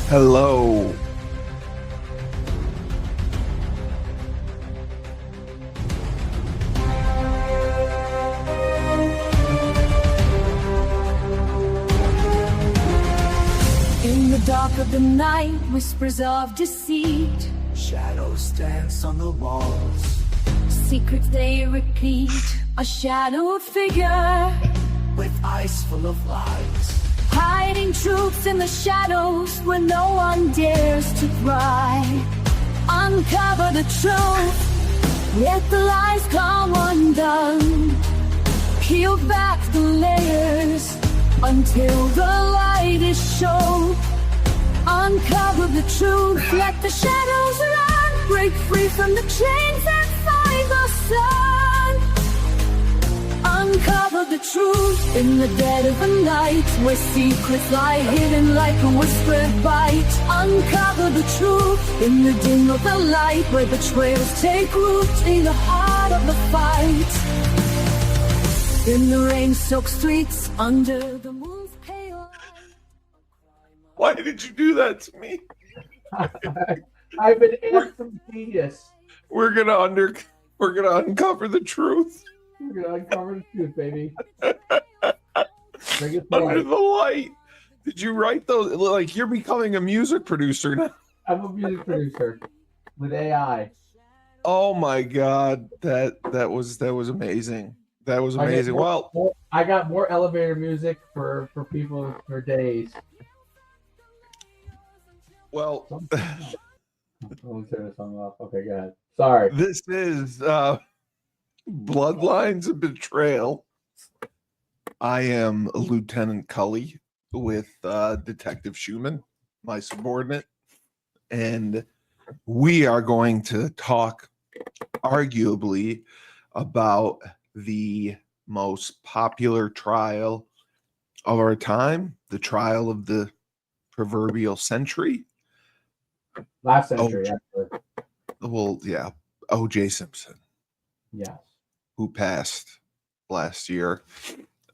Hello. In the dark of the night, whispers of deceit, Shadows dance on the walls, secrets they repeat, a shadowed figure with eyes full of lies. hiding truths in the shadows where no one dares to pry. Uncover the truth, let the lies come undone. Peel back the layers until the light is shown. Uncover the truth, let the shadows run. Break free from the chains and find the sun. Uncover the truth in the dead of the night, where secrets lie hidden like a whispered bite. Uncover the truth in the dim of the light, where betrayals take root in the heart of the fight. In the rain-soaked streets, under the moon's pale light. Why did you do that to me? I've been asked from genius. We're gonna uncover the truth We're gonna uncover the truth, baby. Bring it to under light. the light. Did you write those? Like, you're becoming a music producer now. I'm a music producer with AI. Oh my God, that was amazing. That was amazing. Well, I got more elevator music for people for days. well, Let me turn this song off. Okay, go ahead. Sorry. this is Bloodlines Betrayal. I am Lieutenant Cully with Detective Schuman, my subordinate, and we are going to talk arguably about the most popular trial of our time, the trial of the proverbial century. Last century, actually. Well, yeah, OJ Simpson, Yes. who passed last year,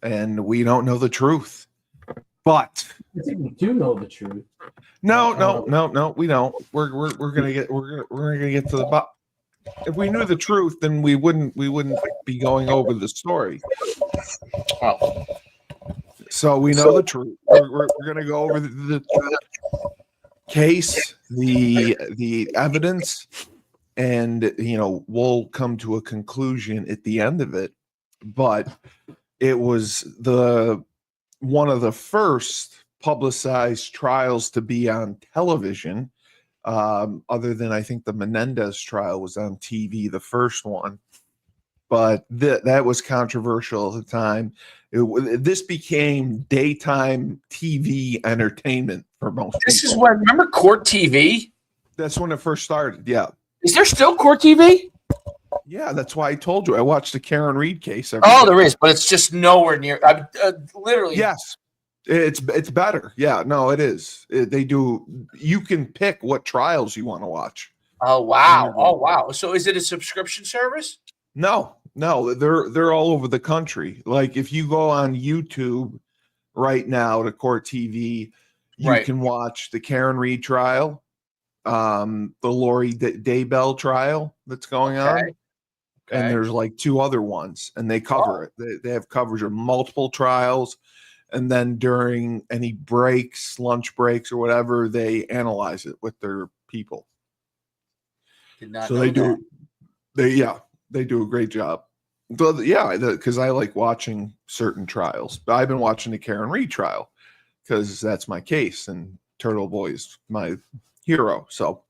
and we don't know the truth. But I think we do know the truth. no, we don't. We're gonna get to the bottom. If we knew the truth, then we wouldn't be going over the story. Oh. So we know the truth. We're gonna go over the case, the evidence, and we'll come to a conclusion at the end of it. But it was one of the first publicized trials to be on television. Other than, I think, the Menendez trial was on TV, the first one, but that was controversial at the time. This became daytime TV entertainment for most This people. is when, remember Court TV? That's when it first started. Yeah, Is there still Court TV? yeah. That's why I told you I watched the Karen Reed case. Oh, there is, but it's just nowhere near. Literally. Yes, it's better. Yeah, no, it is. They do. You can pick what trials you want to watch. Oh wow. Oh wow. So is it a subscription service? No, they're all over the country. Like, if you go on YouTube right now to Court TV, you Right. can watch the Karen Reed trial, the Lori Daybell trial that's going on, Okay. and there's like two other ones, and they cover it. They have coverage of multiple trials, and then during any breaks, lunch breaks or whatever, they analyze it with their people. Did not So know they that. do. They do a great job. Because I like watching certain trials. But I've been watching the Karen Reed trial because that's my case, and Turtle Boy is my hero. So,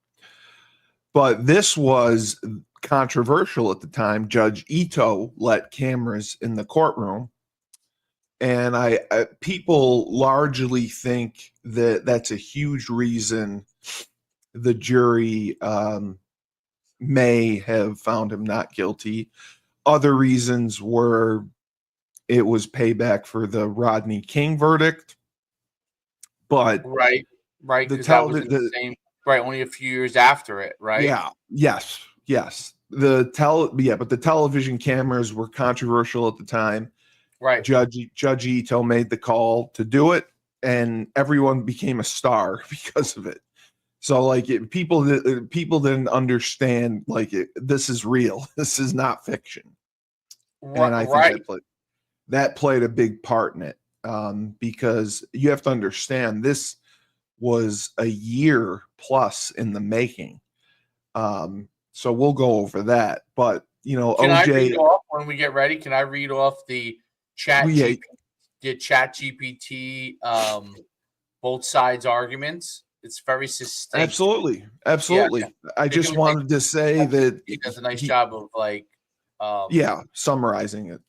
but this was controversial at the time. Judge Ito let cameras in the courtroom, and people largely think that that's a huge reason the jury may have found him not guilty. Other reasons were it was payback for the Rodney King verdict. But Right. the 'Cause that was in the same. Right. Only a few years after it. Right. yeah, yes. But the television cameras were controversial at the time. Right. Judge Ito made the call to do it, and everyone became a star because of it. So like people didn't understand like this is real. This is not fiction. And I think that played a big part in it, because you have to understand this was a year plus in the making. So we'll go over that. But can OJ, I read off when we get ready? Can I read off the chat GPT both sides arguments? It's very succinct. Absolutely. Yeah. I just wanted to say that he does a nice job of like summarizing it.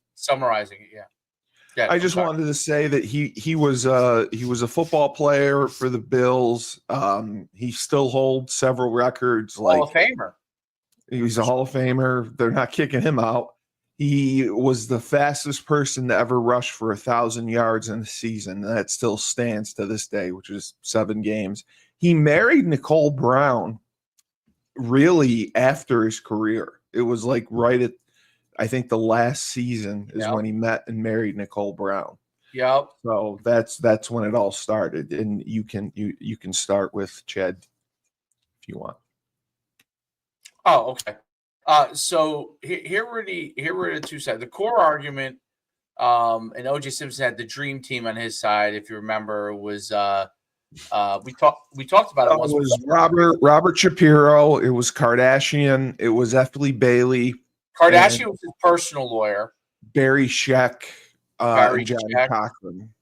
Yeah, I just wanted to say that he was a football player for the Bills. He still holds several records. Hall of Famer. He's a Hall of Famer. They're not kicking him out. He was the fastest person to ever rush for 1,000 yards in a season. That still stands to this day, which is 7 games. He married Nicole Brown really after his career. It was like right at, I think, the last season is when he met and married Nicole Brown. Yep. So that's when it all started. And you can start with Chad if you want. Oh, okay. So here were the two sides. The core argument, and OJ Simpson had the dream team on his side. If you remember, was we talked about it once. It was Robert Shapiro. It was Kardashian. It was Effley Bailey. Kardashian was his personal lawyer. Barry Scheck, and Johnny Cochran,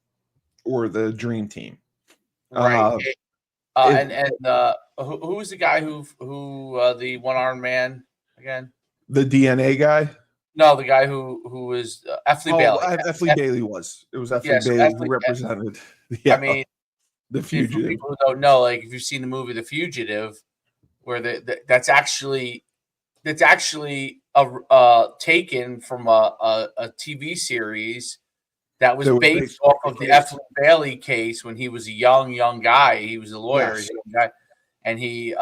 or the dream team. Right. Who was the guy who the one-armed man again? The DNA guy? No, the guy who was Effley Bailey. Effley Bailey was. It was Effley Bailey who represented. Yeah, I mean, the fugitive. For people who don't know, like if you've seen the movie The Fugitive, where that's actually taken from a TV series that was based off of the Effley Bailey case when he was a young guy. He was a lawyer, and he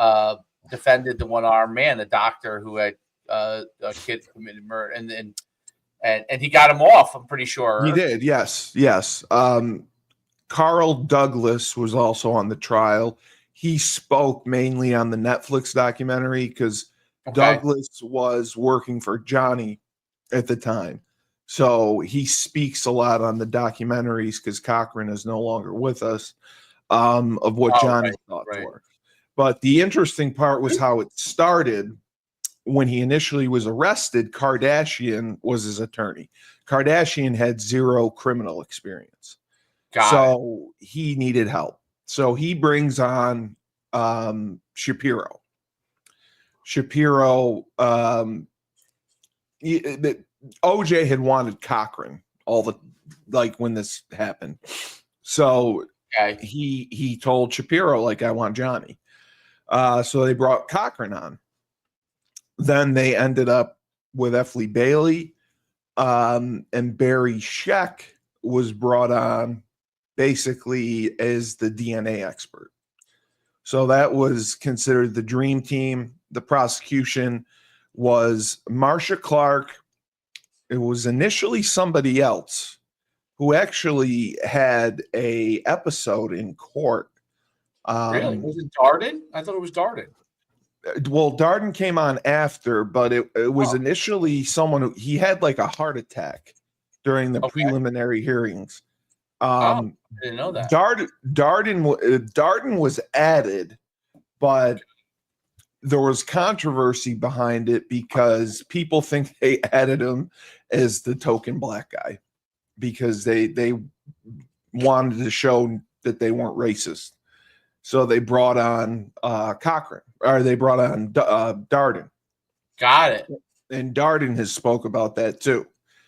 defended the one-armed man, the doctor who had a kid committed murder, and he got him off. I'm pretty sure he did. Yes. Carl Douglas was also on the trial. He spoke mainly on the Netflix documentary because Douglas was working for Johnny at the time. So he speaks a lot on the documentaries because Cochran is no longer with us, of what Johnny's thoughts were. But the interesting part was how it started. When he initially was arrested, Kardashian was his attorney. Kardashian had 0 criminal experience. So he needed help. So he brings on Shapiro. OJ had wanted Cochran when this happened. So he told Shapiro, like, I want Johnny. So they brought Cochran on. Then they ended up with Effley Bailey, and Barry Scheck was brought on basically as the DNA expert. So that was considered the dream team. The prosecution was Marcia Clark. It was initially somebody else who actually had a episode in court. Really? Was it Darden? I thought it was Darden. Well, Darden came on after, but it was initially someone who he had like a heart attack during the preliminary hearings. I didn't know that. Darden was added, but there was controversy behind it because people think they added him as the token black guy because they wanted to show that they weren't racist. So they brought on Cochran, or they brought on Darden. Got it. And Darden has spoke about that too.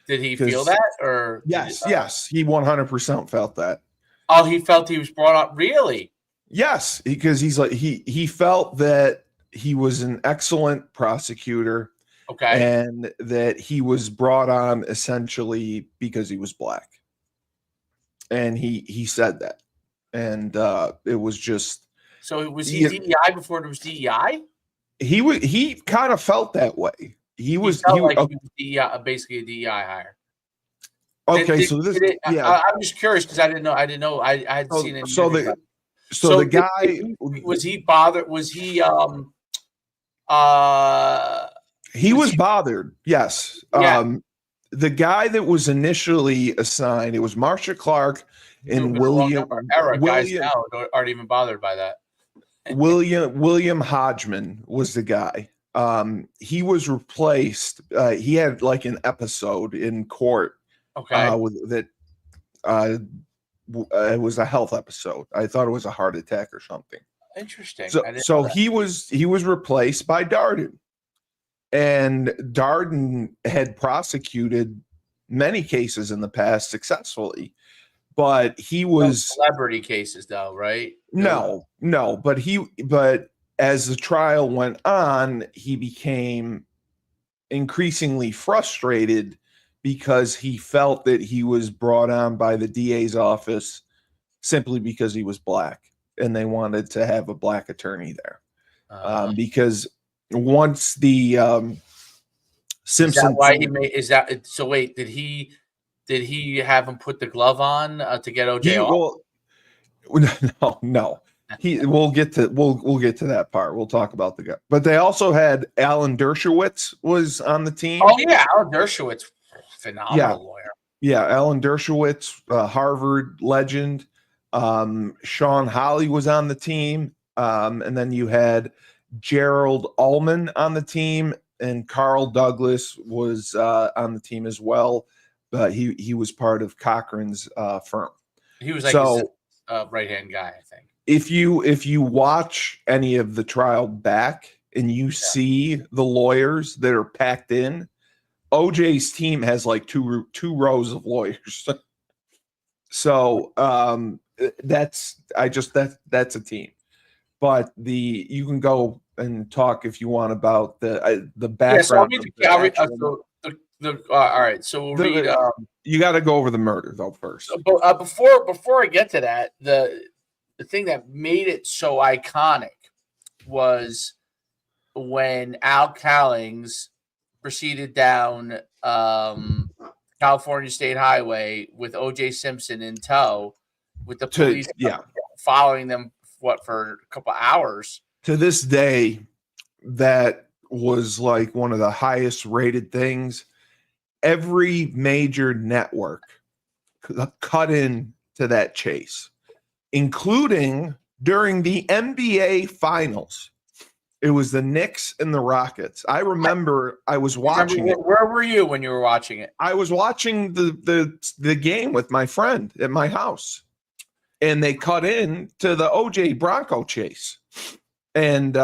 Did he feel that, or yes, he 100% felt that. Oh, he felt he was brought up. Really? Yes, because he's like he felt that he was an excellent prosecutor. Okay. And that he was brought on essentially because he was black. And he said that. And it was just. So was he DEI before there was DEI? He kind of felt that way. He was Okay, so this, yeah. I'm just curious because I didn't know. I hadn't seen it. So the guy, was he bothered? Was he he was bothered. Yes. Yeah. The guy that was initially assigned, it was Marsha Clark and William. Guys now aren't even bothered by that. William Hodgman was the guy. He was replaced. He had like an episode in court. Okay. It was a health episode. I thought it was a heart attack or something. Interesting. So he was replaced by Darden. And Darden had prosecuted many cases in the past successfully, but he was celebrity cases though, right? No, but as the trial went on, he became increasingly frustrated because he felt that he was brought on by the DA's office simply because he was black, and they wanted to have a black attorney there. Because once the Simpson, is that why he made? Is that so? Wait, did he have him put the glove on to get OJ off? No. We'll get to that part. We'll talk about the guy. But they also had Alan Dershowitz was on the team. Oh yeah, Alan Dershowitz, phenomenal lawyer. Yeah, Alan Dershowitz, Harvard legend. Sean Holley was on the team, and then you had Gerald Ullman on the team, and Carl Douglas was on the team as well. But he was part of Cochran's firm. He was like his right-hand guy, I think. If you watch any of the trial back and you see the lawyers that are packed in, OJ's team has like two rows of lawyers. So that's a team. But you can go and talk if you want about the background. All right, so we'll read. You got to go over the murder though first. But before I get to that, the thing that made it so iconic was when Al Cowlings proceeded down California State Highway with OJ Simpson in tow, with the police following them for a couple hours. To this day, that was like one of the highest rated things. Every major network cut in to that chase, including during the NBA Finals. It was the Knicks and the Rockets. I remember I was watching it. Where were you when you were watching it? I was watching the game with my friend at my house, and they cut in to the OJ Bronco chase. And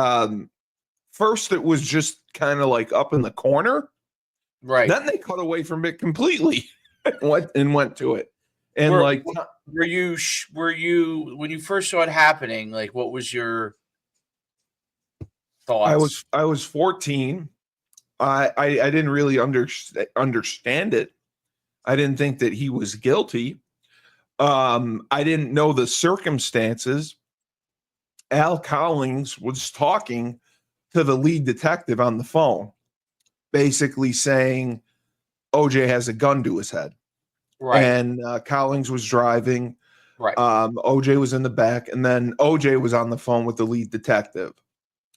first it was just kind of like up in the corner. Right. Then they cut away from it completely and went to it. And were you when you first saw it happening, like what was your thoughts? I was 14. I didn't really understand it. I didn't think that he was guilty. I didn't know the circumstances. Al Cowlings was talking to the lead detective on the phone, basically saying OJ has a gun to his head. Right. And Cowlings was driving. Right. OJ was in the back, and then OJ was on the phone with the lead detective.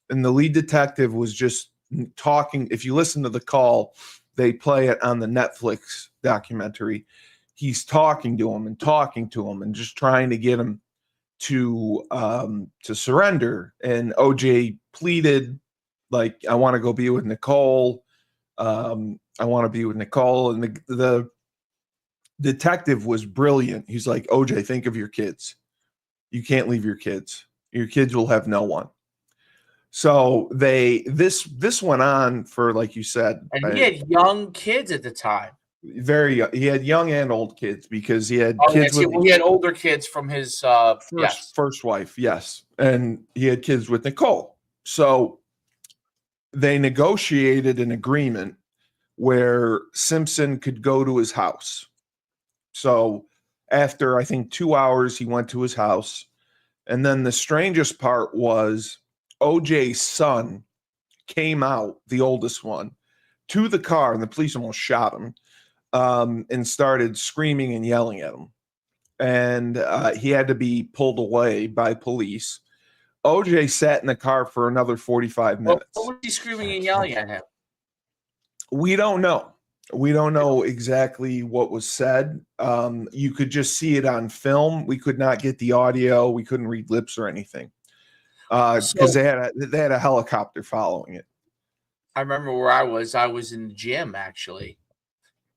And the lead detective was just talking. If you listen to the call, they play it on the Netflix documentary. He's talking to him and just trying to get him to surrender. And OJ pleaded, like, I want to go be with Nicole. I want to be with Nicole. And the detective was brilliant. He's like, OJ, think of your kids. You can't leave your kids. Your kids will have no one. So this went on for, like you said. And he had young kids at the time. Very young. He had young and old kids because he had kids. He had older kids from his first wife, yes. And he had kids with Nicole. So they negotiated an agreement where Simpson could go to his house. So after, I think, 2 hours, he went to his house. And then the strangest part was OJ's son came out, the oldest one, to the car, and the police almost shot him. and started screaming and yelling at him. And he had to be pulled away by police. OJ sat in the car for another 45 minutes. What was he screaming and yelling at him? We don't know. We don't know exactly what was said. You could just see it on film. We could not get the audio. We couldn't read lips or anything because they had a helicopter following it. I remember where I was. I was in the gym actually,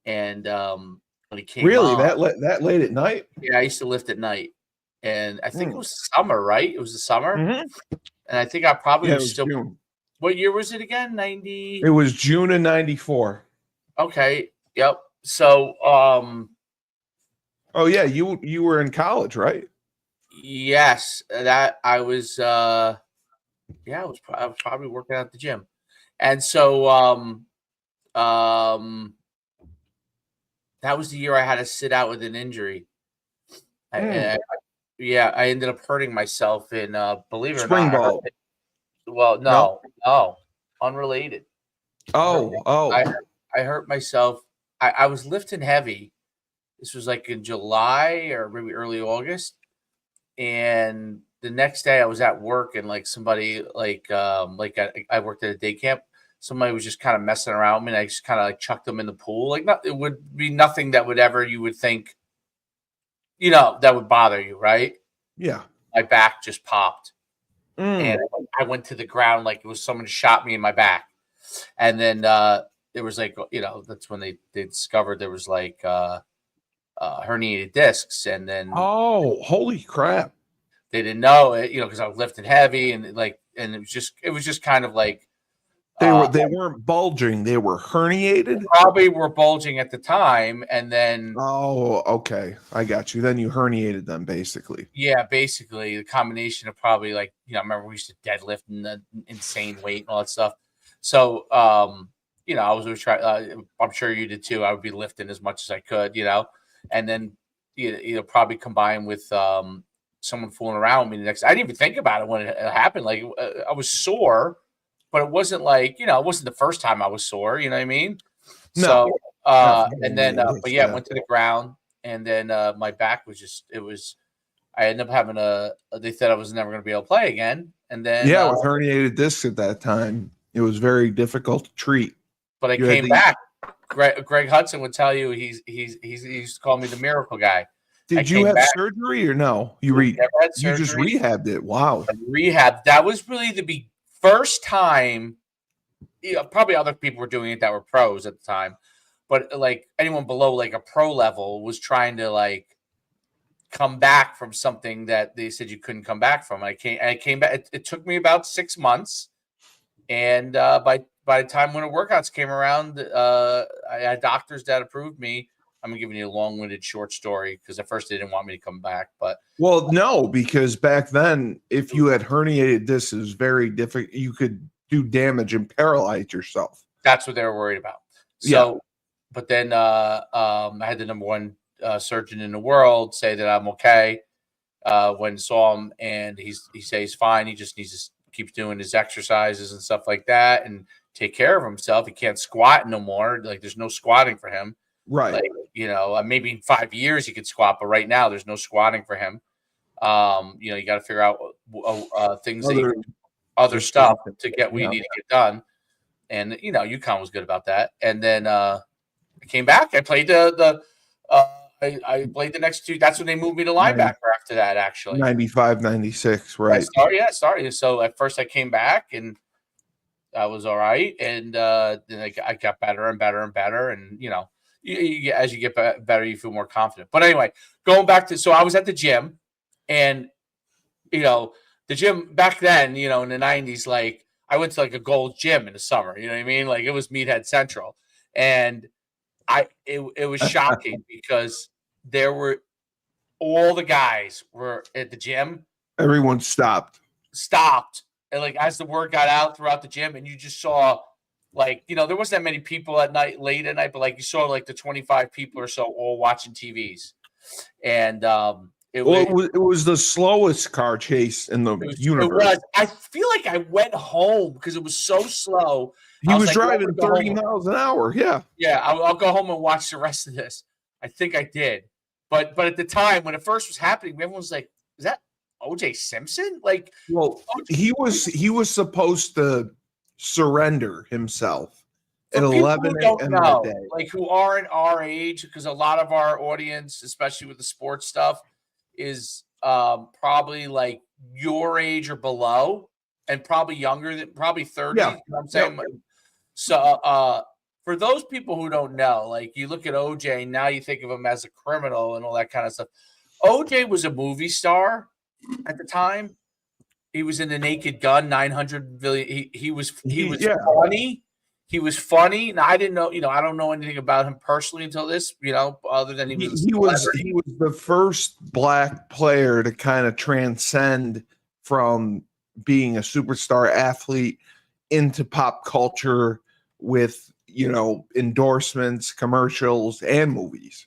and when he came Really, on, that late at night? yeah, I used to lift at night, and I think it was summer, right? It was the summer, and I think I probably was still. June. What year was it again? 90. It was June of '94. Okay. Yep. So, oh yeah, you were in college, right? yes, that I was. I was probably working at the gym, and so that was the year I had to sit out with an injury. I ended up hurting myself in believe it or Spring not. ball. Well, no, unrelated. I I hurt myself. I was lifting heavy. This was like in July or maybe early August. And the next day I was at work and like somebody I worked at a day camp. Somebody was just kind of messing around with me and I just kind of like chucked them in the pool. Like it would be nothing that would ever you would think, that would bother you, right? Yeah. My back just popped. And I went to the ground like it was someone shot me in my back. And then there was like, that's when they discovered there was like herniated discs. And then holy crap. They didn't know it, because I was lifting heavy and it was just kind of like they weren't bulging, they were herniated. Probably were bulging at the time, and then okay, I got you. Then you herniated them, basically. Yeah, basically the combination of probably like I remember we used to deadlift and the insane weight and all that stuff. So I was always trying. I'm sure you did too. I would be lifting as much as I could, and then probably combined with someone fooling around with me the next. I didn't even think about it when it happened. Like I was sore. But it wasn't like, it wasn't the first time I was sore, you know what I mean? No. So, and then, I went to the ground and then my back was I ended up having they said I was never going to be able to play again. And then. Yeah, with herniated discs at that time, it was very difficult to treat. But I came back. Greg Hudson would tell you he used to call me the miracle guy. Did you have surgery or no? You just rehabbed it. Wow. Rehab. That was really the first time, probably other people were doing it that were pros at the time, but like anyone below like a pro level was trying to like come back from something that they said you couldn't come back from. I came back. It took me about 6 months, and by the time winter workouts came around, I had doctors that approved me. I'm giving you a long-winded short story because at first they didn't want me to come back, but no, because back then, if you had herniated discs, it was very difficult. You could do damage and paralyze yourself. That's what they were worried about. So, but then I had the number one surgeon in the world say that I'm okay. When I saw him, and he says he's fine. He just needs to keep doing his exercises and stuff like that, and take care of himself. He can't squat no more. Like there's no squatting for him. Right. Like, maybe in 5 years he could squat, but right now there's no squatting for him. You got to figure out things other stuff to get what you need to get done. And UConn was good about that. And then I came back. I played I played the next two. That's when they moved me to linebacker after that. Actually, 95, 96, right? I started. So at first I came back and I was all right, and then I got better and better and better, and as you get better, you feel more confident. But anyway, going back to, so I was at the gym, and, the gym back then, in the 90s, like I went to like a Gold Gym in the summer, you know what I mean? Like it was Meathead Central. And it was shocking because all the guys were at the gym. Everyone stopped. And like, as the word got out throughout the gym, and you just saw, like, there wasn't that many people late at night, but like you saw like the 25 people or so all watching TVs. And It Well, was. it was the slowest car chase in the universe. It was. I feel like I went home because it was so slow. He was like, "Well, I'm driving gonna go 30 home." miles an hour. Yeah. Yeah, I'll go home and watch the rest of this. I think I did, but at the time when it first was happening, everyone was like, "Is that OJ Simpson?" Like, Well, he was supposed to surrender himself at for people 11 who don't a.m. that know, day. like who aren't our age, because a lot of our audience, especially with the sports stuff, is probably like your age or below, and probably younger than probably 30. Yeah. You know what I'm saying? Yep. So for those people who don't know, like you look at OJ, now you think of him as a criminal and all that kind of stuff. OJ was a movie star at the time. He was in The Naked Gun, 900 billion. He was Yeah. funny. He was funny. Now I didn't know, I don't know anything about him personally until this, other than he was the first black player to kind of transcend from being a superstar athlete into pop culture with endorsements, commercials, and movies.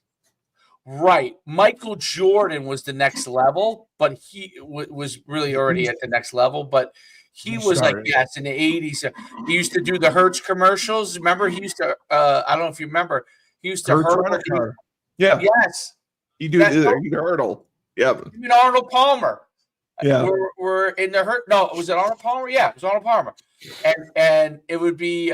Right. Michael Jordan was the next level, but he was really already at the next level. But he was started. like, yes, in the 80s. He used to do the Hertz commercials. Remember, he used to, I don't know if you remember, he used to hurdle. Yeah. Yes. He hurdle. Yeah. Even Arnold Palmer. Yeah. We're in the hurt. No, was it Arnold Palmer? Yeah, it was Arnold Palmer. And it would be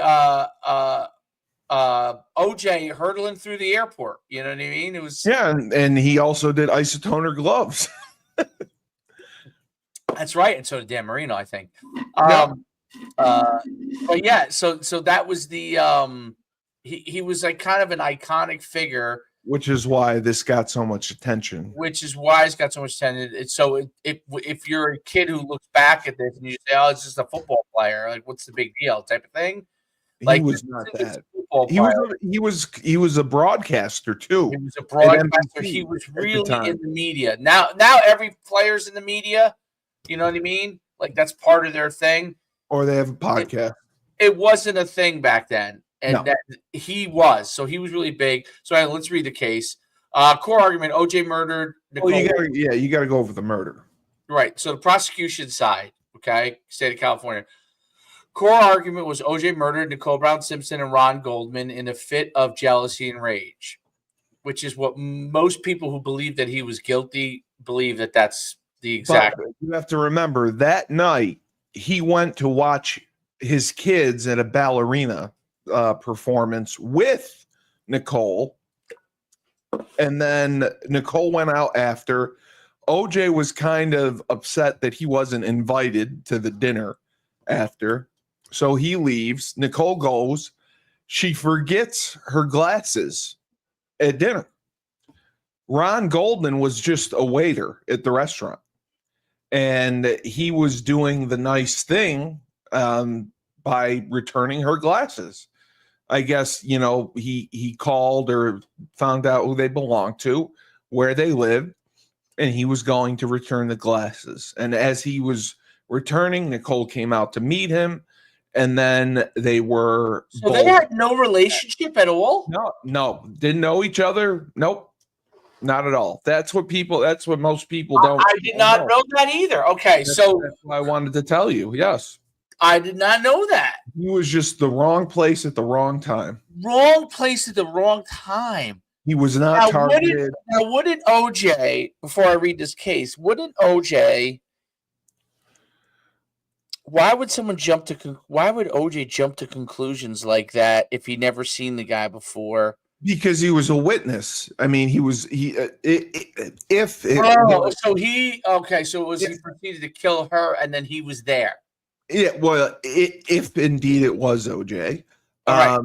OJ hurdling through the airport. You know what I mean? It was and he also did isotoner gloves. That's right, and so did Dan Marino, I think. Yeah. But yeah, so that was the he was like kind of an iconic figure, which is why this got so much attention. Which is why it's got so much attention. If you're a kid who looks back at this and you say, "Oh, it's just a football player," like what's the big deal, type of thing. Like he was not that. He was a broadcaster too. He was a broadcaster. He was really in the media. Now every player's in the media. You know what I mean? Like that's part of their thing. Or they have a podcast. It wasn't a thing back then, and that he was. So he was really big. So let's read the case. Core argument: OJ murdered Nicole. Well, you got to go over the murder. Right. So the prosecution side, okay, state of California. Core argument was OJ murdered Nicole Brown Simpson and Ron Goldman in a fit of jealousy and rage, which is what most people who believe that he was guilty believe that that's the exact. But you have to remember that night he went to watch his kids at a ballerina performance with Nicole, and then Nicole went out after. OJ was kind of upset that he wasn't invited to the dinner after. So he leaves. Nicole goes. She forgets her glasses at dinner. Ron Goldman was just a waiter at the restaurant. And he was doing the nice thing by returning her glasses. I guess, he called or found out who they belonged to, where they lived, and he was going to return the glasses. And as he was returning, Nicole came out to meet him. And then they were. So they had no relationship at all? No. Didn't know each other. Nope. Not at all. That's what most people don't. I did not know that either. Okay. That's what I wanted to tell you. Yes. I did not know that. He was just the wrong place at the wrong time. Wrong place at the wrong time. He was not targeted. Wouldn't OJ, before I read this case, why would OJ jump to conclusions like that if he never seen the guy before? Because he was a witness. I mean, he proceeded to kill her and then he was there. Yeah, well, if indeed it was OJ, right.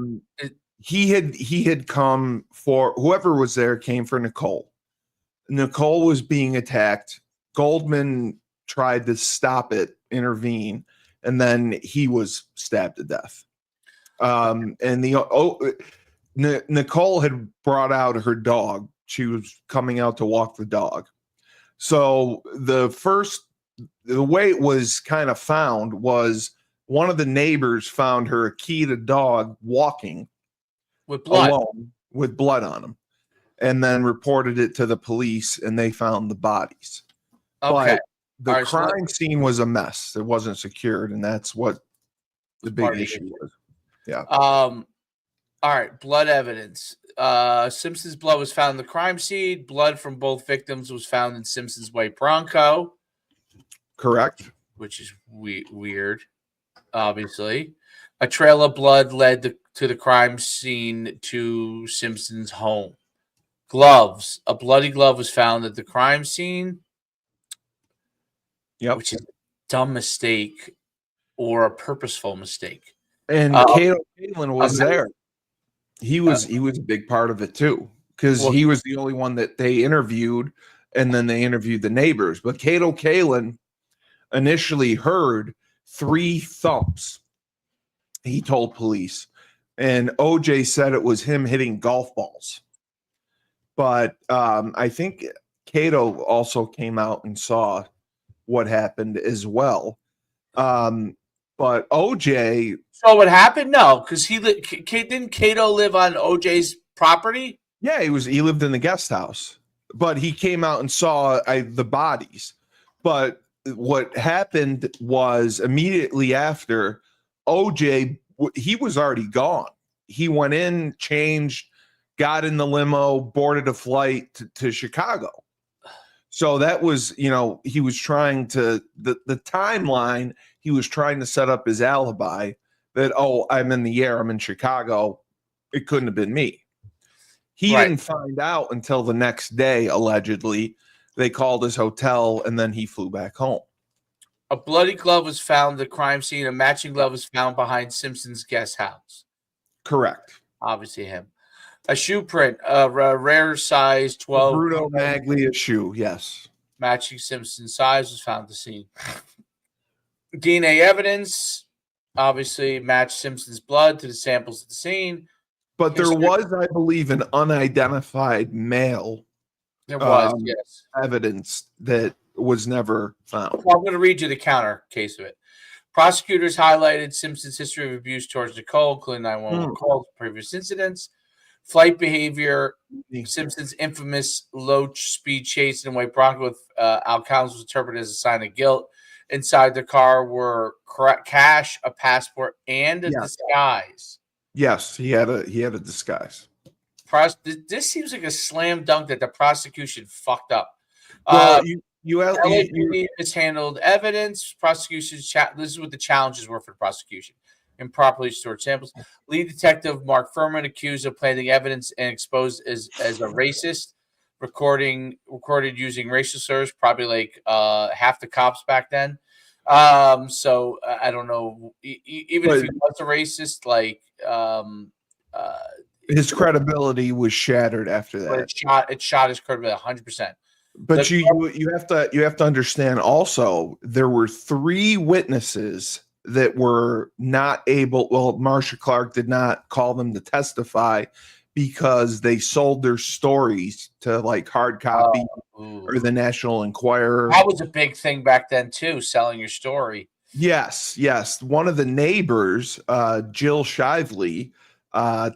He had come for whoever was there came for Nicole. Nicole was being attacked. Goldman tried to stop it, intervene, and then he was stabbed to death. Nicole had brought out her dog. She was coming out to walk the dog. So the way it was kind of found was one of the neighbors found her a keyed dog walking with blood. Alone with blood on him. and then reported it to the police, and they found the bodies. Okay. But the All right, so crime scene was a mess. It wasn't secured, and that's what the big issue was. Yeah. All right, blood evidence. Simpson's blood was found in the crime scene. Blood from both victims was found in Simpson's white Bronco. Correct. Which is weird, obviously. A trail of blood led to the crime scene to Simpson's home. Gloves. A bloody glove was found at the crime scene. Yep. Which is a dumb mistake or a purposeful mistake. And Cato Kalin was there. He was a big part of it too, because he was the only one that they interviewed, and then they interviewed the neighbors. But Cato Kalin initially heard 3 thumps. He told police, and OJ said it was him hitting golf balls. But I think Cato also came out and saw what happened as well. But OJ. So what happened? No, because didn't Cato live on OJ's property? Yeah, he lived in the guest house, but he came out and saw the bodies. But what happened was immediately after OJ, he was already gone. He went in, changed, got in the limo, boarded a flight to Chicago. So that was, he was trying to, the timeline, he was trying to set up his alibi that, I'm in the air, I'm in Chicago. It couldn't have been me. He didn't find out until the next day, allegedly. They called his hotel, and then he flew back home. A bloody glove was found at the crime scene. A matching glove was found behind Simpson's guest house. Correct. Obviously him. A shoe print, a rare size 12. Bruno Maglia shoe, yes. Matching Simpson's size was found at the scene. DNA evidence obviously matched Simpson's blood to the samples at the scene. But there was, I believe, an unidentified male. There was, yes. Evidence that was never found. Well, I'm going to read you the counter case of it. Prosecutors highlighted Simpson's history of abuse towards Nicole, including 911 calls, previous incidents, flight behavior, Simpson's infamous low-speed chase in a white Bronco with outcomes was interpreted as a sign of guilt. Inside the car were cash, a passport, and a disguise. Yes, he had a disguise. This seems like a slam dunk that the prosecution fucked up. Well, you mishandled evidence. Prosecution. This is what the challenges were for the prosecution. Improperly stored samples. Lead detective Mark Furman accused of planting evidence and exposed as a racist. Recorded using racial slurs, probably like half the cops back then. So I don't know. Even if he was a racist, like his credibility was shattered after that. It shot his credibility 100%. But you have to understand also there were 3 witnesses that were not able. Well, Marsha Clark did not call them to testify because they sold their stories to like hard copy or the National Enquirer. That was a big thing back then too, selling your story. Yes. One of the neighbors, Jill Shively,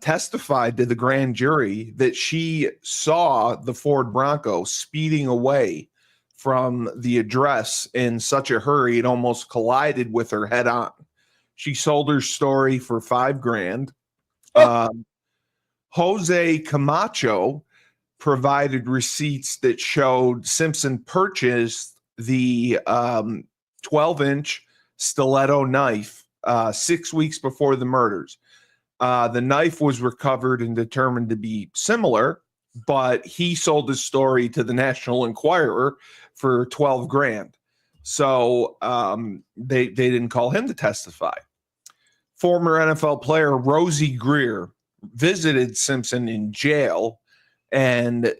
testified to the grand jury that she saw the Ford Bronco speeding away from the address in such a hurry it almost collided with her head on. She sold her story for $5,000. Jose Camacho provided receipts that showed Simpson purchased the 12-inch stiletto knife 6 weeks before the murders. The knife was recovered and determined to be similar, but he sold his story to the National Enquirer for $12,000. So they didn't call him to testify. Former NFL player Rosie Greer visited Simpson in jail, and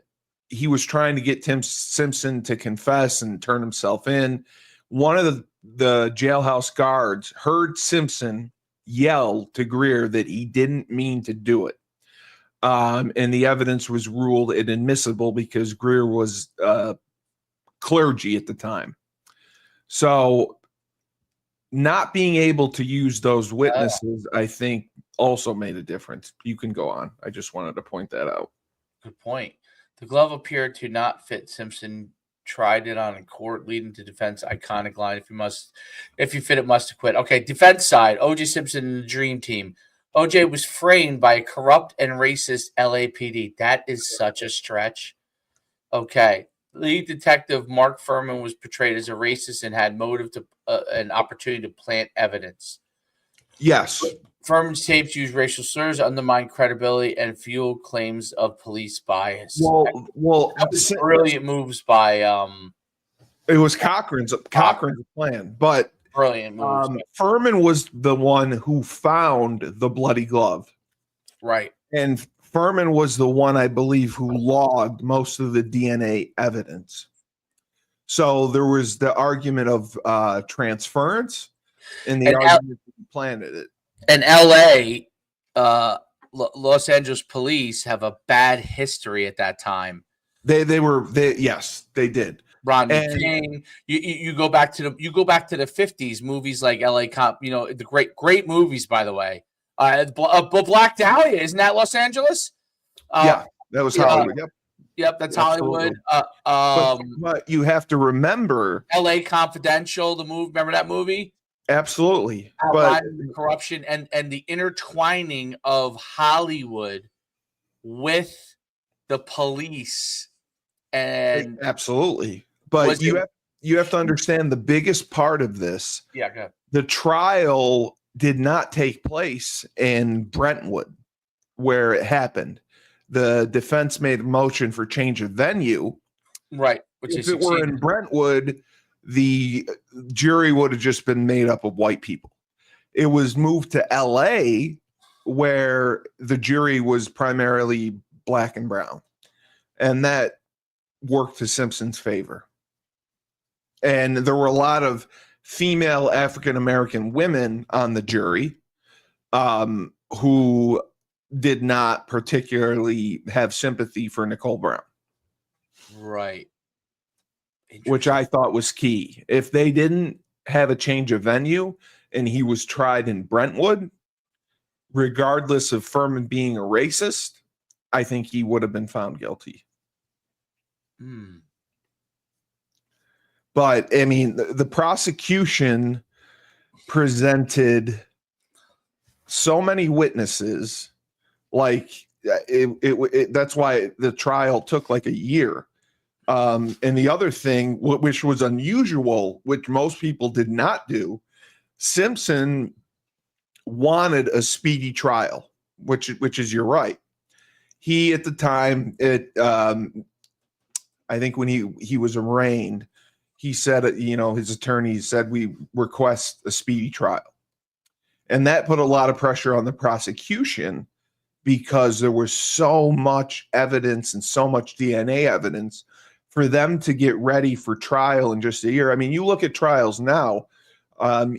he was trying to get Tim Simpson to confess and turn himself in. One of the jailhouse guards heard Simpson yell to Greer that he didn't mean to do it. And the evidence was ruled inadmissible because Greer was clergy at the time. So not being able to use those witnesses, I think, also made a difference. You can go on. I just wanted to point that out. Good point. The glove appeared to not fit Simpson. Tried it on in court, leading to defense iconic line: if you fit it, must acquit. Okay, defense side: OJ Simpson and the Dream Team. OJ was framed by a corrupt and racist LAPD. That is such a stretch. Okay, lead detective Mark Furman was portrayed as a racist and had motive to an opportunity to plant evidence. Yes. Furman's tapes use racial slurs, undermine credibility, and fuel claims of police bias. Well, that was brilliant moves by it was Cochran's plan, but brilliant moves. Furman was the one who found the bloody glove, right? And Furman was the one, I believe, who logged most of the DNA evidence. So there was the argument of transference, and the argument that he planted it. And L.A., Los Angeles police have a bad history at that time. Yes, they did. Rodney King. You go back to the 50s movies like L.A. Cop. You know, the great movies, by the way. Black Dahlia, isn't that Los Angeles? Yeah, that was Hollywood. Yep, that's Hollywood. But you have to remember L.A. Confidential, the movie. Remember that movie? Absolutely. But the corruption and the intertwining of Hollywood with the police. And absolutely. But you have to understand the biggest part of this. Yeah, go ahead. The trial did not take place in Brentwood, where it happened. The defense made a motion for change of venue. Right. If it were in Brentwood, the jury would have just been made up of white people. It was moved to LA, where the jury was primarily black and brown. And that worked to Simpson's favor. And there were a lot of female African-American women on the jury who did not particularly have sympathy for Nicole Brown. Right. Which I thought was key. If they didn't have a change of venue and he was tried in Brentwood, regardless of Furman being a racist, I think he would have been found guilty. But, I mean, the prosecution presented so many witnesses, like, that's why the trial took like a year. And the other thing, which was unusual, which most people did not do, Simpson wanted a speedy trial, which is, you're right. He, at the time, I think when he was arraigned, he said, his attorney said, we request a speedy trial. And that put a lot of pressure on the prosecution because there was so much evidence and so much DNA evidence for them to get ready for trial in just a year. I mean, you look at trials now,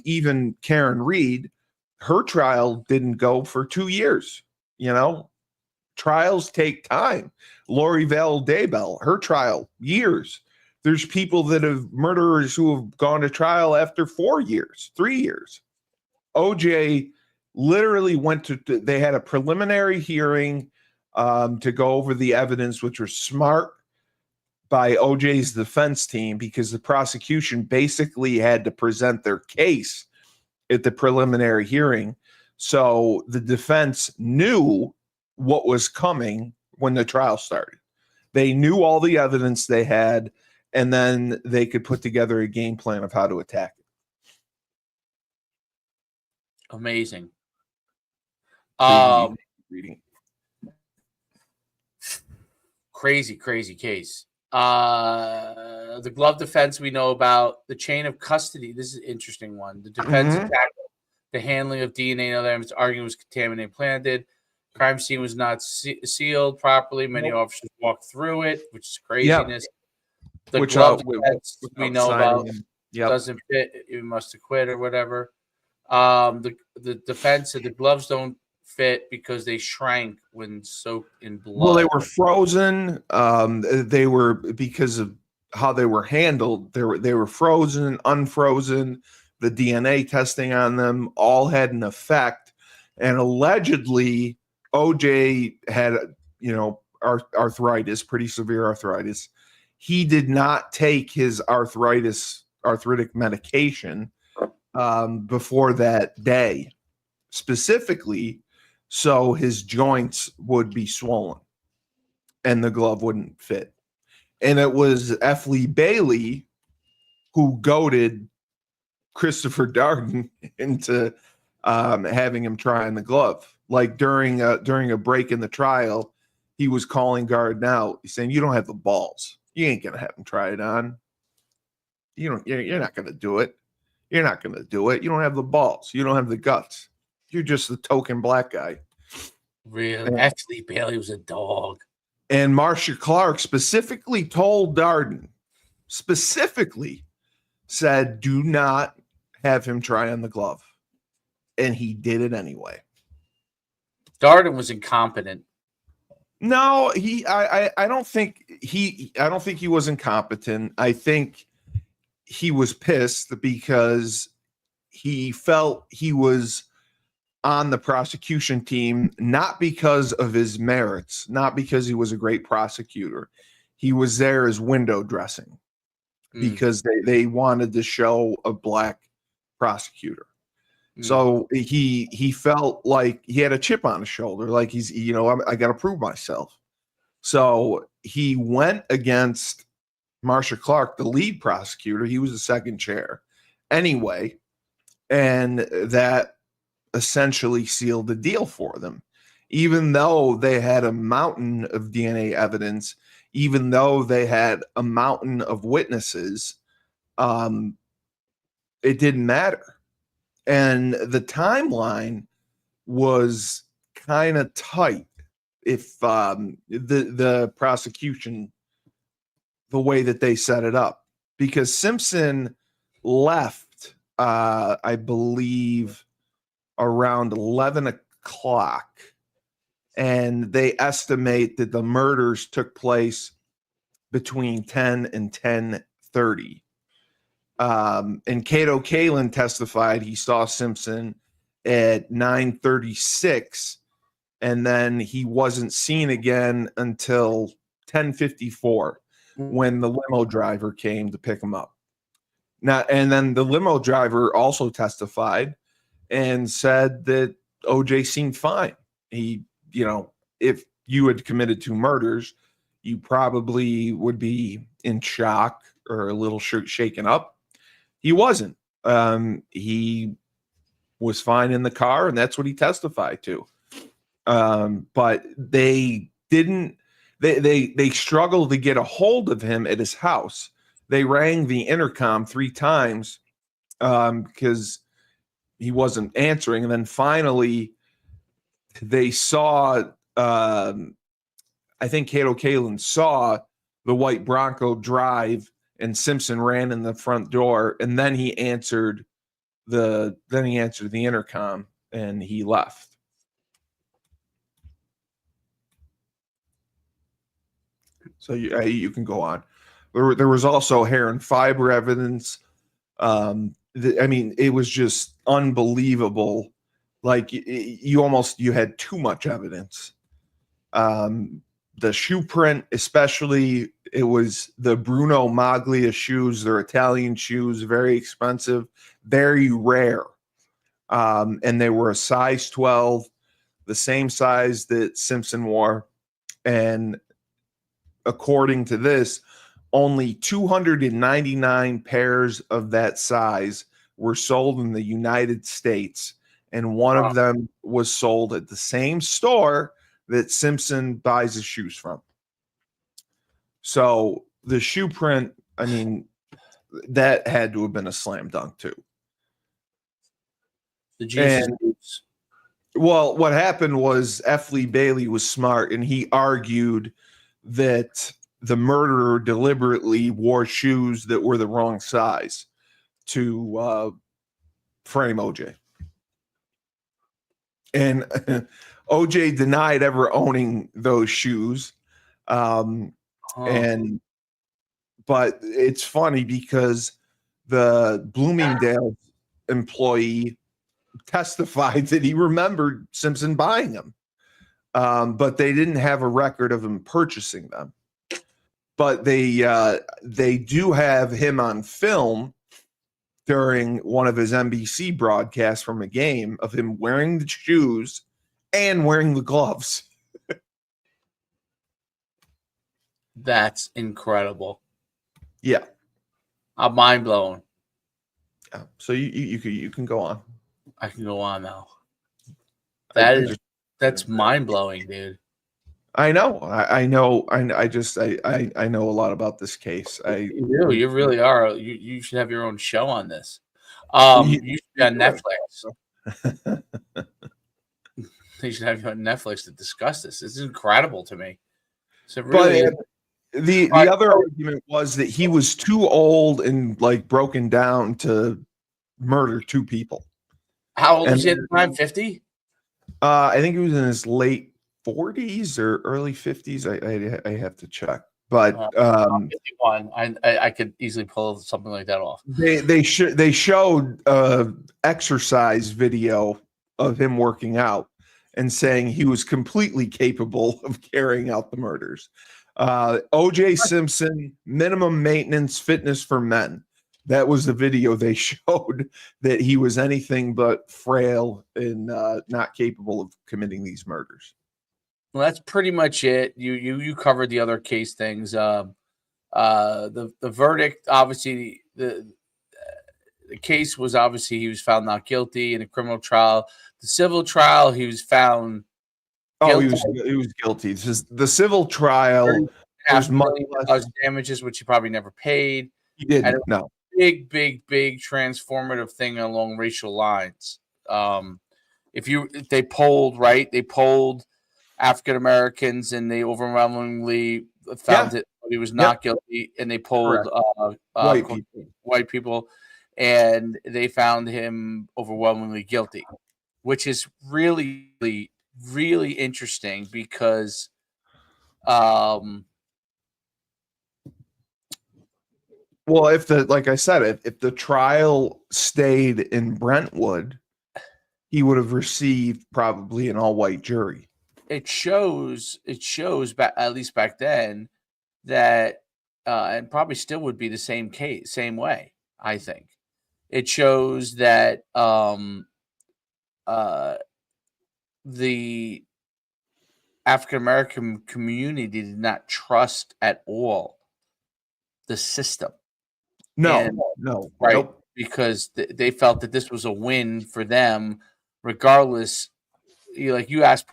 even Karen Reed, her trial didn't go for 2 years. Trials take time. Lori Val Daybell, her trial, years. There's people that have murderers who have gone to trial after 4 years, 3 years. OJ literally they had a preliminary hearing to go over the evidence, which was smart by OJ's defense team, because the prosecution basically had to present their case at the preliminary hearing. So the defense knew what was coming when the trial started. They knew all the evidence they had, and then they could put together a game plan of how to attack it. Amazing. Reading. Crazy case. The glove defense we know about. The chain of custody. This is an interesting one. The defense attack, the handling of DNA and other evidence, arguing was contaminated, planted. Crime scene was not sealed properly. Many officers walked through it, which is craziness. Yep. The glove defense we know about doesn't fit. You must acquit or whatever. The defense of the gloves don't fit because they shrank when soaked in blood. Well, they were frozen. They were, because of how they were handled, they were frozen, unfrozen. The DNA testing on them all had an effect, and allegedly OJ had arthritis, pretty severe arthritis. He did not take his arthritic medication before that day, specifically so his joints would be swollen and the glove wouldn't fit. And it was F. Lee Bailey who goaded Christopher Darden into having him try on the glove. Like during a break in the trial, he was calling Garden out. He's saying, "You don't have the balls. You ain't gonna have him try it on. You're not gonna do it. You're not gonna do it. You don't have the balls. You don't have the guts. You're just the token black guy." Really? Actually, Bailey was a dog. And Marcia Clark specifically told Darden, said, "Do not have him try on the glove." And he did it anyway. Darden was incompetent. No, I don't think he was incompetent. I think he was pissed because he felt he was on the prosecution team, not because of his merits, not because he was a great prosecutor. He was there as window dressing because they wanted to show a black prosecutor. So he felt like he had a chip on his shoulder, like he's, I got to prove myself. So he went against Marcia Clark, the lead prosecutor. He was the second chair anyway, and that essentially sealed the deal for them. Even though they had a mountain of DNA evidence, even though they had a mountain of witnesses, it didn't matter. And the timeline was kind of tight if the prosecution, the way that they set it up, because Simpson left, I believe, around 11 o'clock, and they estimate that the murders took place between 10 and 10:30. And Cato Kalin testified he saw Simpson at 9:36, and then he wasn't seen again until 10:54 when the limo driver came to pick him up. Now, and then the limo driver also testified and said that OJ seemed fine. He, if you had committed 2 murders, you probably would be in shock or a little shaken up. He wasn't. He was fine in the car, and that's what he testified to. But they didn't. They struggled to get a hold of him at his house. They rang the intercom 3 times because he wasn't answering, and then finally they saw. I think Cato Kalin saw the white Bronco drive, and Simpson ran in the front door, and then he answered the intercom, and he left. So you can go on. There was also hair and fiber evidence. It was just unbelievable. Like you had too much evidence. The shoe print, especially, it was the Bruno Maglia shoes. They're Italian shoes, very expensive, very rare. And they were a size 12, the same size that Simpson wore. And according to this, only 299 pairs of that size were sold in the United States. And one of them was sold at the same store that Simpson buys his shoes from. So the shoe print, that had to have been a slam dunk too. The Jesus boots. Well, what happened was F. Lee Bailey was smart, and he argued that the murderer deliberately wore shoes that were the wrong size to frame OJ. And OJ denied ever owning those shoes. But it's funny because the Bloomingdale employee testified that he remembered Simpson buying them. but they didn't have a record of him purchasing them. But they do have him on film during one of his NBC broadcasts from a game of him wearing the shoes and wearing the gloves. That's incredible. Yeah. I'm mind blown. Yeah. So you can go on. I can go on now. That's mind blowing, dude. I know. I know. I know a lot about this case. You really are. You should have your own show on this. You should be on Netflix. You should have you on Netflix to discuss this. It's incredible to me. So really, but the other argument was that he was too old and like broken down to murder two people. How old was he at the time? 50? I think he was in his late 40s or early 50s. I have to check. But 51. I could easily pull something like that off. They showed exercise video of him working out and saying he was completely capable of carrying out the murders. OJ Simpson, minimum maintenance fitness for men. That was the video they showed, that he was anything but frail and not capable of committing these murders. Well, that's pretty much it. You covered the other case things. The verdict, obviously, the case was obviously he was found not guilty in a criminal trial. The civil trial, he was found guilty. He was guilty. The civil trial $500,000 million damages, which he probably never paid. He didn't. No. Big transformative thing along racial lines. If they polled African Americans, and they overwhelmingly found that he was not guilty, and they polled white people, and they found him overwhelmingly guilty, which is really, really interesting because well, if the trial stayed in Brentwood, he would have received probably an all-white jury. It shows back, at least back then, that and probably still would be the same way. I think it shows that the African American community did not trust at all the system. No, right? Nope. Because they felt that this was a win for them, regardless. You ask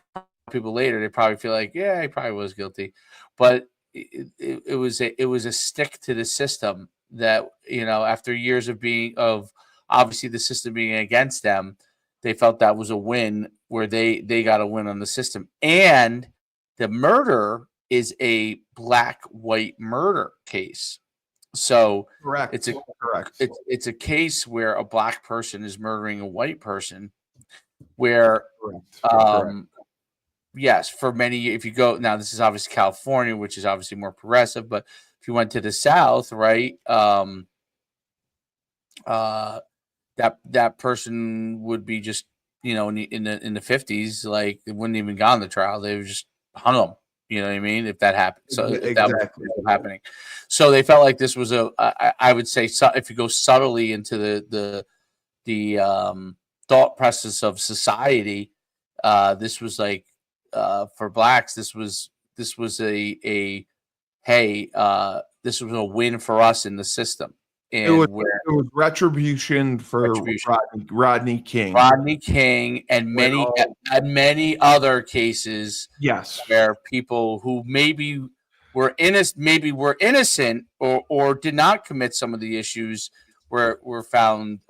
people later, they probably feel like, yeah, he probably was guilty, but it was a stick to the system that, after years of obviously the system being against them, they felt that was a win where they got a win on the system. And the murder is a black-white murder case. So correct. It's a case where a black person is murdering a white person, where correct. Yes, for many, if you go now, this is obviously California, which is obviously more progressive, but if you went to the South, right, that person would be just, in the 50s, like it wouldn't even gone to trial. They would just hung them. You know what I mean? If that happened, so exactly. That was happening, so they felt like this was I would say, if you go subtly into the thought process of society, this was like, for blacks, this was a this was a win for us in the system. And it was retribution for Rodney King. And many other cases. Yes, where people who maybe were innocent or did not commit some of the issues were found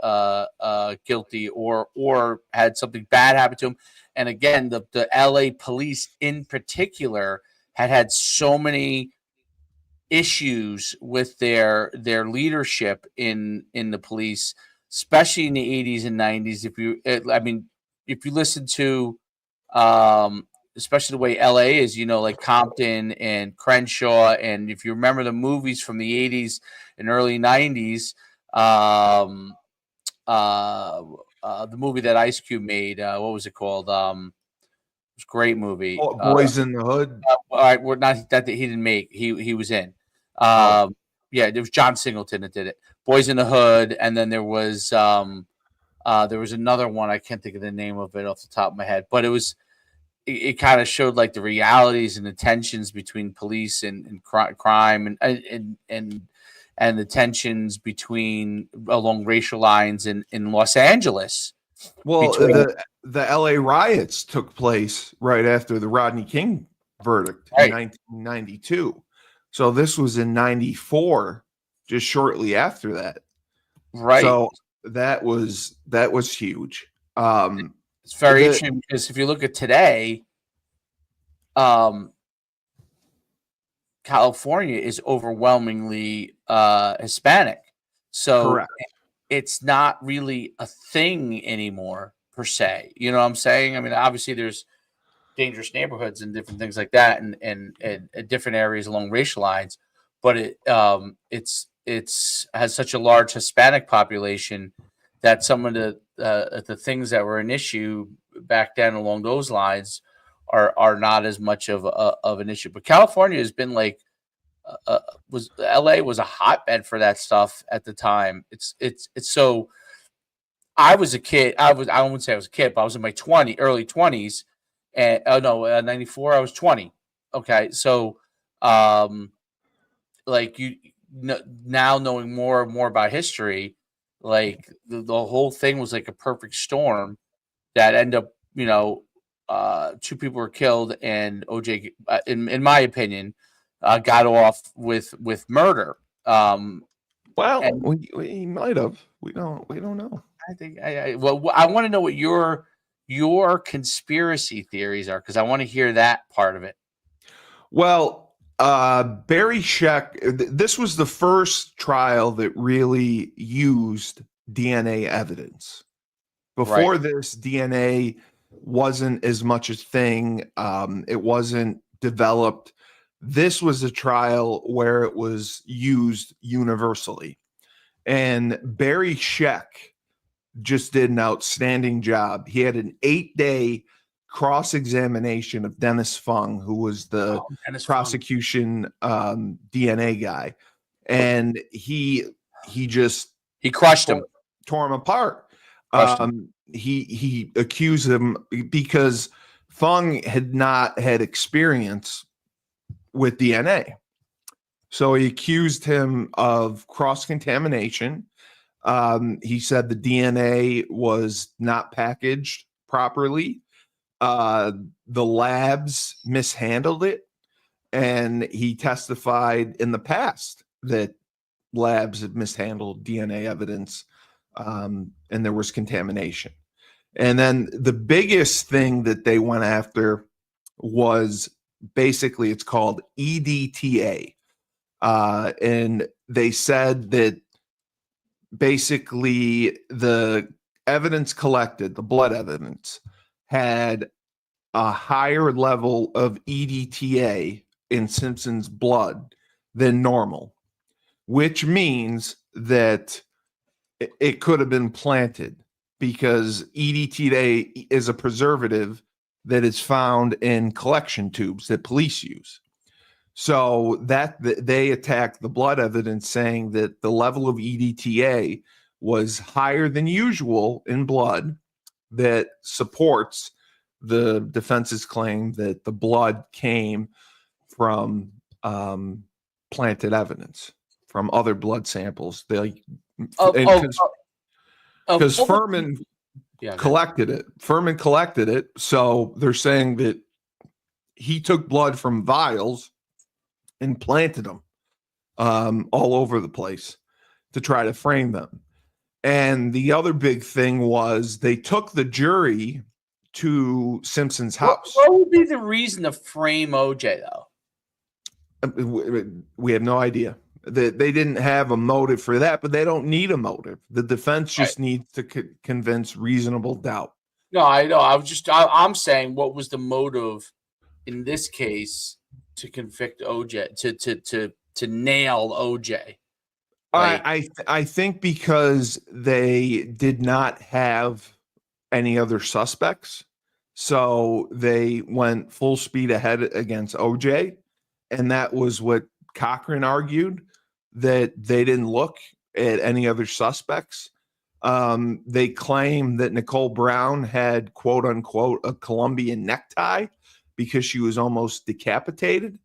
guilty or had something bad happen to them. And again, the LA police in particular had so many issues with their leadership in the police, especially in the 80s and 90s. If you listen to especially the way LA is, like Compton and Crenshaw, and if you remember the movies from the 80s and early 90s, the movie that Ice Cube made, what was it called? was a great movie. Oh, Boys in the Hood. All right, we're not that he didn't make. He was in. Yeah, it was John Singleton that did it. Boys in the Hood, and then there was another one. I can't think of the name of it off the top of my head, but it kind of showed like the realities and the tensions between police and crime and the tensions along racial lines in Los Angeles. Well, the LA riots took place right after the Rodney King verdict in 1992. So this was in 94, just shortly after that. Right. So that was huge. It's very interesting because if you look at today, California is overwhelmingly Hispanic. So correct. It's not really a thing anymore per se. You know what I'm saying? I mean, obviously there's dangerous neighborhoods and different things like that and different areas along racial lines, but it's has such a large Hispanic population that some of the things that were an issue back then along those lines are not as much of an issue. But California has been like LA was a hotbed for that stuff at the time. It's so I was a kid. I wouldn't say I was a kid, but I was in my early 20s. And 94, I was 20. Okay. So like now knowing more and more about history, like the whole thing was like a perfect storm that ended up, 2 people were killed and OJ, in my opinion, got off with murder. Well, we might have. We don't know. I think I want to know what your conspiracy theories are, because I want to hear that part of it. Well, Barry Scheck, this was the first trial that really used DNA evidence. Before this, DNA wasn't as much a thing. It wasn't developed. This was a trial where it was used universally. And Barry Scheck just did an outstanding job. He had an 8-day cross-examination of Dennis Fung, who was the prosecution DNA guy. And he crushed him, tore him apart. He accused him because Fung had not had experience with DNA. So he accused him of cross-contamination. He said the DNA was not packaged properly. The labs mishandled it. And he testified in the past that labs had mishandled DNA evidence, and there was contamination. And then the biggest thing that they went after was basically, it's called EDTA. And they said that basically the evidence collected, the blood evidence, had a higher level of EDTA in Simpson's blood than normal, which means that it could have been planted, because EDTA is a preservative that is found in collection tubes that police use. So that they attacked the blood evidence, saying that the level of EDTA was higher than usual in blood, that supports the defense's claim that the blood came from planted evidence from other blood samples. Because Furman collected it. Furman collected it. So they're saying that he took blood from vials and planted them all over the place to try to frame them. And the other big thing was they took the jury to Simpson's house. What would be the reason to frame OJ, though? We have no idea. They didn't have a motive for that, but they don't need a motive. The defense just needs to convince reasonable doubt. No, I know. I'm saying, what was the motive in this case to convict OJ, to nail OJ? I think because they did not have any other suspects. So they went full speed ahead against OJ. And that was what Cochran argued, that they didn't look at any other suspects. They claim that Nicole Brown had, quote unquote, a Colombian necktie because she was almost decapitated.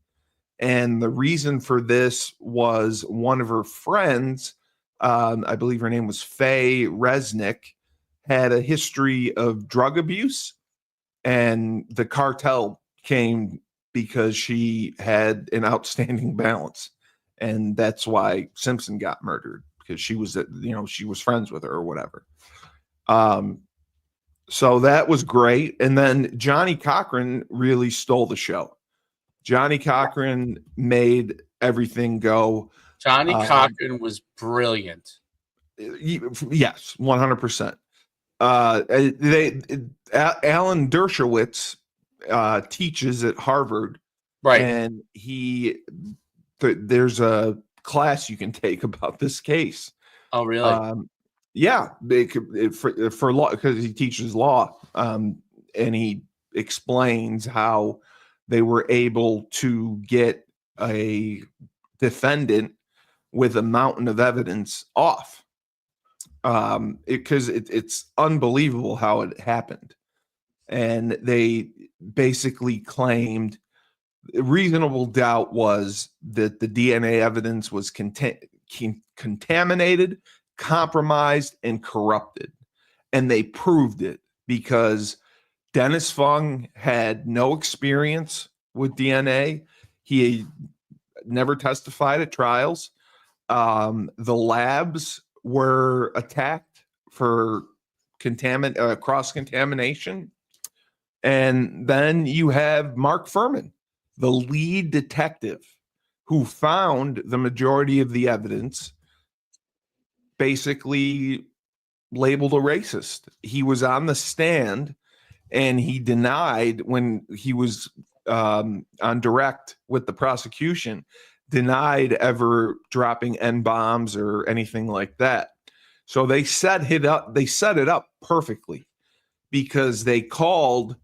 And the reason for this was one of her friends, I believe her name was Faye Resnick, had a history of drug abuse. And the cartel came because she had an outstanding balance. And that's why Simpson got murdered, because she was, she was friends with her or whatever. So that was great. And then Johnny Cochran really stole the show. Johnny Cochran made everything go. Johnny Cochran was brilliant. Yes, 100%. Alan Dershowitz teaches at Harvard, right? And there's a class you can take about this case. Oh, really? Yeah, for law, because he teaches law, and he explains how they were able to get a defendant with a mountain of evidence off. Because it's unbelievable how it happened. And they basically claimed reasonable doubt was that the DNA evidence was contaminated, compromised, and corrupted. And they proved it because Dennis Fung had no experience with DNA. He never testified at trials. The labs were attacked for cross-contamination. And then you have Mark Furman, the lead detective, who found the majority of the evidence, basically labeled a racist. He was on the stand and he denied, when he was on direct with the prosecution, denied ever dropping N-bombs or anything like that. So they set it up perfectly, because they called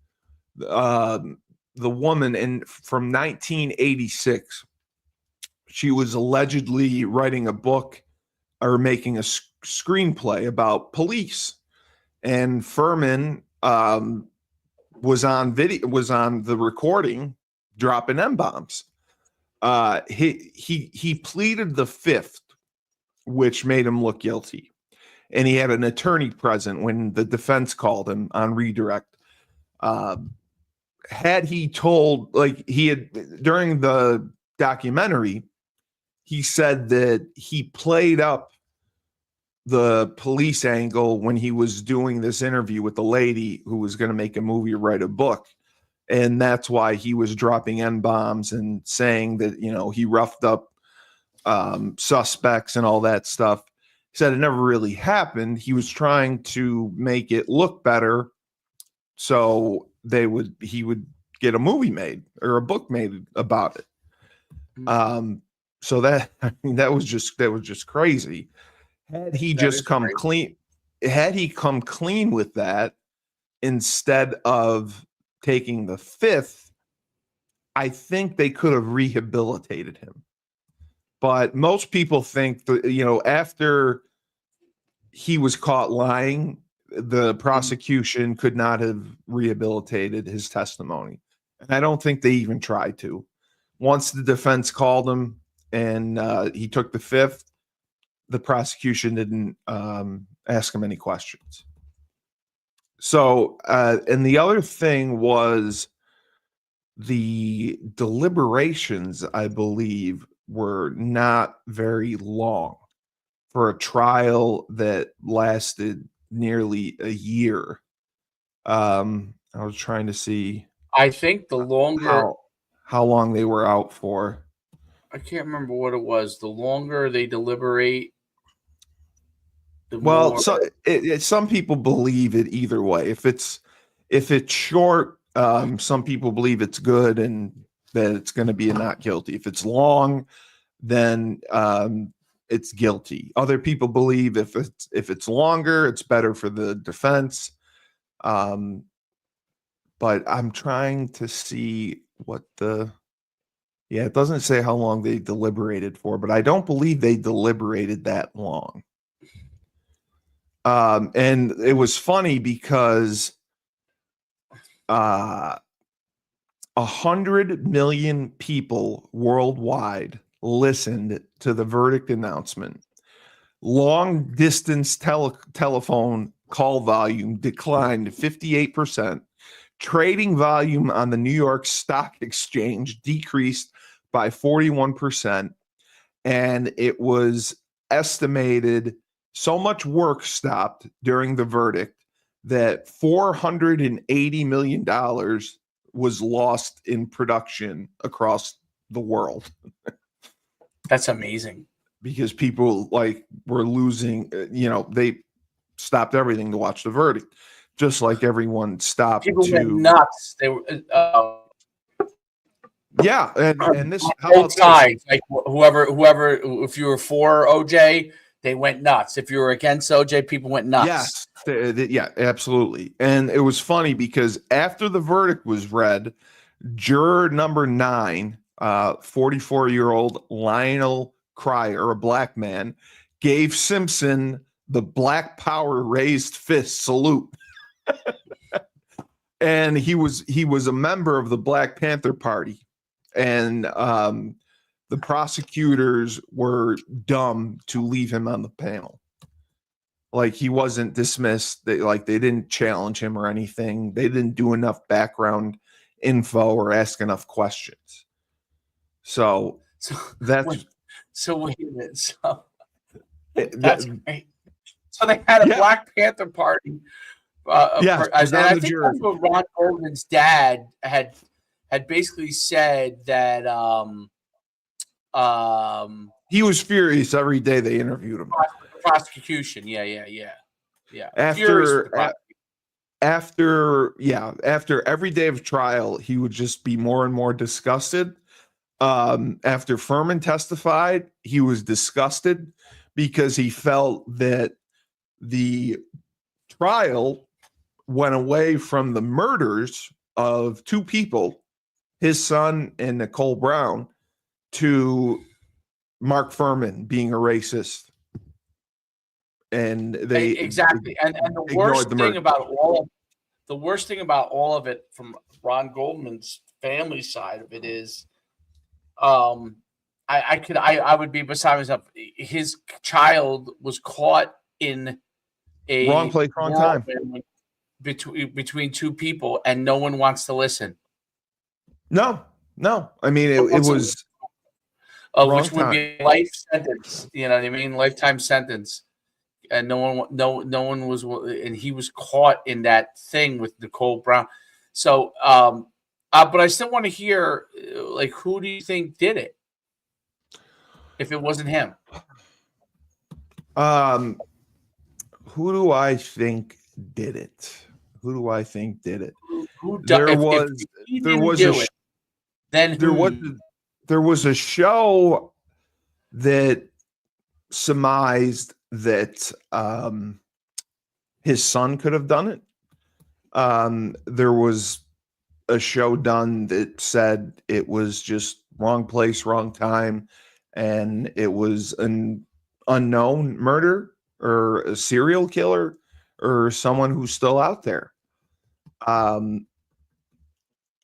the woman from 1986. She was allegedly writing a book or making a screenplay about police, and Furman was on the recording dropping M-bombs. He pleaded the fifth, which made him look guilty. And he had an attorney present when the defense called him on redirect. Had he told, during the documentary, he said that he played up the police angle when he was doing this interview with the lady who was going to make a movie or write a book. And that's why he was dropping N-bombs and saying that, he roughed up suspects and all that stuff. He said it never really happened. He was trying to make it look better so he would get a movie made or a book made about it. So that was just crazy. Had he come clean with that instead of taking the fifth, I think they could have rehabilitated him. But most people think that, after he was caught lying, the prosecution could not have rehabilitated his testimony. And I don't think they even tried to. Once the defense called him and he took the fifth, the prosecution didn't ask him any questions. So, and the other thing was the deliberations, I believe, were not very long for a trial that lasted nearly a year. I was trying to see. I think the longer how long they were out for. I can't remember what it was. The longer they deliberate, some people believe it either way. If it's short, some people believe it's good and that it's going to be a not guilty. If it's long, then it's guilty. Other people believe if it's longer, it's better for the defense. but I'm trying to see what it doesn't say how long they deliberated for, but I don't believe they deliberated that long. And it was funny because 100 million people worldwide listened to the verdict announcement. Long distance telephone call volume declined 58%. Trading volume on the New York Stock Exchange decreased by 41%. And it was estimated so much work stopped during the verdict that $480 million was lost in production across the world. That's amazing. Because people were losing, they stopped everything to watch the verdict, just like everyone stopped. People went nuts. They were, yeah, and this both sides, like whoever, if you were for OJ, they went nuts. If you were against OJ, people went nuts. Yes, yeah, absolutely. And it was funny because after the verdict was read, juror number 9, 44-year-old Lionel Cryer, a black man, gave Simpson the Black Power raised fist salute. And he was a member of the Black Panther Party. And the prosecutors were dumb to leave him on the panel. Like, he wasn't dismissed. They didn't challenge him or anything. They didn't do enough background info or ask enough questions. So that's wait a minute. So that's great. So they had a Black Panther Party. And I think that's what Ron Goldman's dad had basically said that he was furious every day they interviewed him. Prosecution, yeah. After every day of trial, he would just be more and more disgusted. After Furman testified, he was disgusted because he felt that the trial went away from the murders of 2 people, his son and Nicole Brown, to Mark Furman being a racist. And they exactly. And the worst thing about all of it from Ron Goldman's family side of it is, I would be beside myself. His child was caught in a wrong place, wrong time between 2 people, and no one wants to listen. No. I mean, it was which would be a life sentence. You know what I mean? Lifetime sentence. And no one was, and he was caught in that thing with Nicole Brown. So, but I still want to hear, who do you think did it? If it wasn't him, who do I think did it? There was a show that surmised that his son could have done it. There was a show done that said it was just wrong place, wrong time, and it was an unknown murder or a serial killer or someone who's still out there.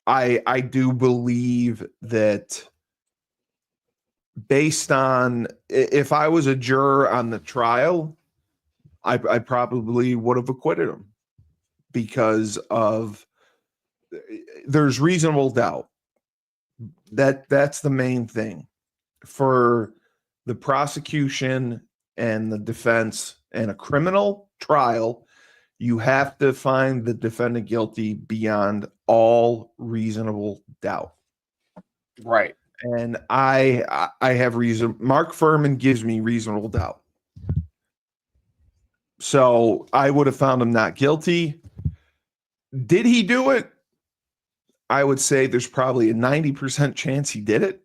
I do believe that, based on, if I was a juror on the trial, I probably would have acquitted him because there's reasonable doubt. That's the main thing for the prosecution and the defense. In a criminal trial, you have to find the defendant guilty beyond all reasonable doubt. Right. And I have reason. Mark Furman gives me reasonable doubt. So I would have found him not guilty. Did he do it? I would say there's probably a 90% chance he did it.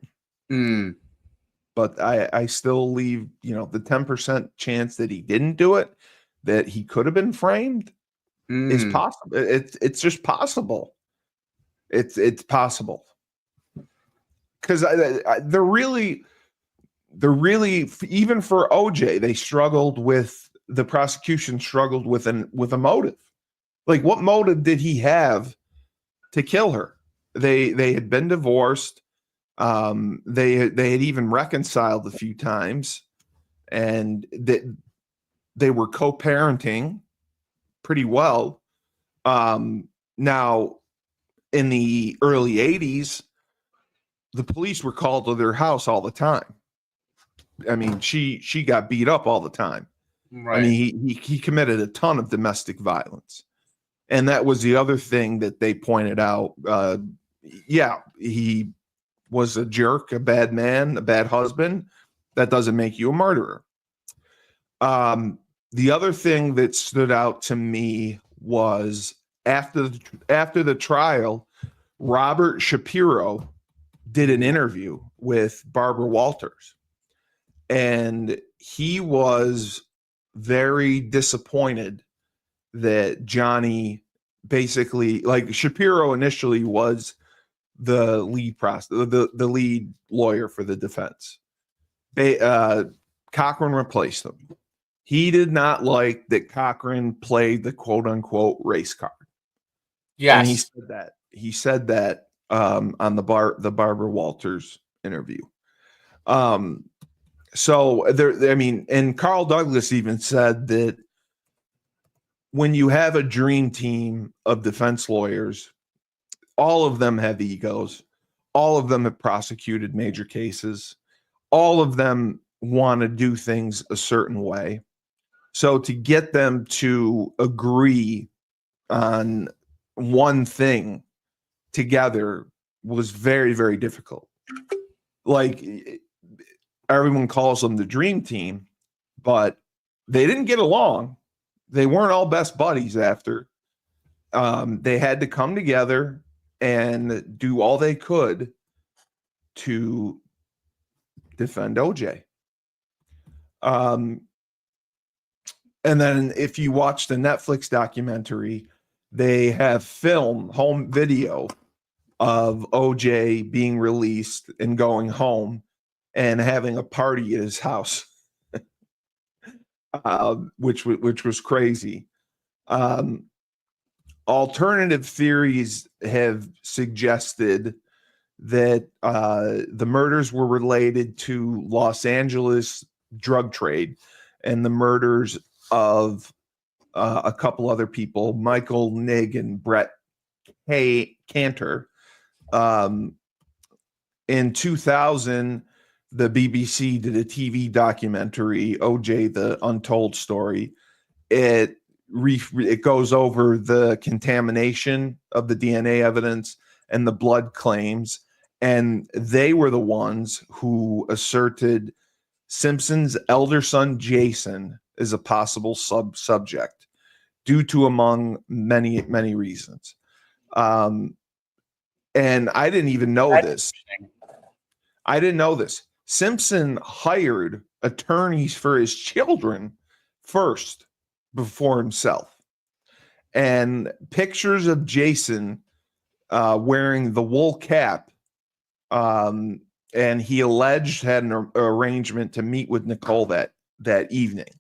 But I still leave, the 10% chance that he didn't do it, that he could have been framed, is possible. It's just possible. It's possible because they're really even for OJ, they struggled with the prosecution struggled with a motive. Like, what motive did he have to kill her? They had been divorced. They had even reconciled a few times, and they were co-parenting pretty well. Now, in the early 80s, the police were called to their house all the time. I mean, she got beat up all the time. Right. I mean, he committed a ton of domestic violence. And that was the other thing that they pointed out. Yeah, he was a jerk, a bad man, a bad husband. That doesn't make you a murderer. The other thing that stood out to me was after the trial, Robert Shapiro did an interview with Barbara Walters, and he was very disappointed that Johnny basically, like, Shapiro initially was the lead the lead lawyer for the defense. Cochran replaced him. He did not like that Cochran played the quote unquote race card. Yes. And he said that on the Barbara Walters interview. So there, I mean, and Carl Douglas even said that when you have a dream team of defense lawyers, all of them have egos. All of them have prosecuted major cases. All of them want to do things a certain way. So to get them to agree on one thing together was very, very difficult. Like, everyone calls them the dream team, but they didn't get along. They weren't all best buddies after. They had to come together and do all they could to defend OJ. And then if you watch the Netflix documentary, they have home video of OJ being released and going home and having a party at his house, which was crazy. Alternative theories have suggested that the murders were related to Los Angeles drug trade and the murders of a couple other people, Michael Nigg and Brett Cantor. In 2000, the BBC did a TV documentary, OJ, The Untold Story. It goes over the contamination of the DNA evidence and the blood claims. And they were the ones who asserted Simpson's elder son, Jason, is a possible subject due to, among many, many reasons. And I didn't even know this. I didn't know this. Simpson hired attorneys for his children first before himself. And pictures of Jason wearing the wool cap, and he alleged had an arrangement to meet with Nicole that evening.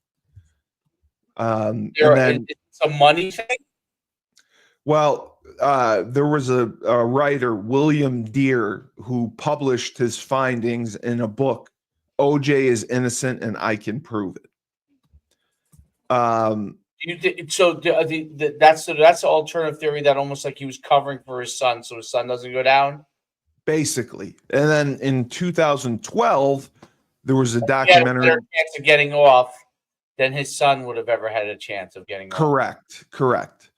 And then it's a money thing? Well, there was a writer, William Deere, who published his findings in a book, OJ is Innocent and I Can Prove It. That's the alternative theory, that almost like he was covering for his son so his son doesn't go down? Basically. And then in 2012, there was a documentary. He had a better chance of getting off than his son would have ever had a chance of getting off. Correct.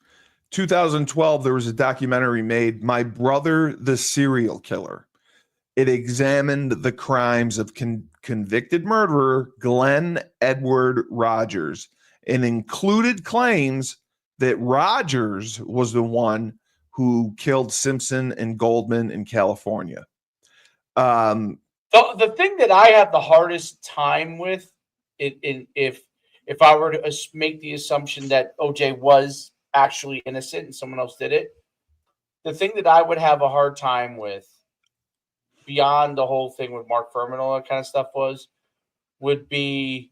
2012, there was a documentary made, My Brother, the Serial Killer. It examined the crimes of convicted murderer Glenn Edward Rogers and included claims that Rogers was the one who killed Simpson and Goldman in California. So the thing that I have the hardest time with, if I were to make the assumption that OJ was actually innocent and someone else did it, the thing that I would have a hard time with, beyond the whole thing with Mark Furman and all that kind of stuff, would be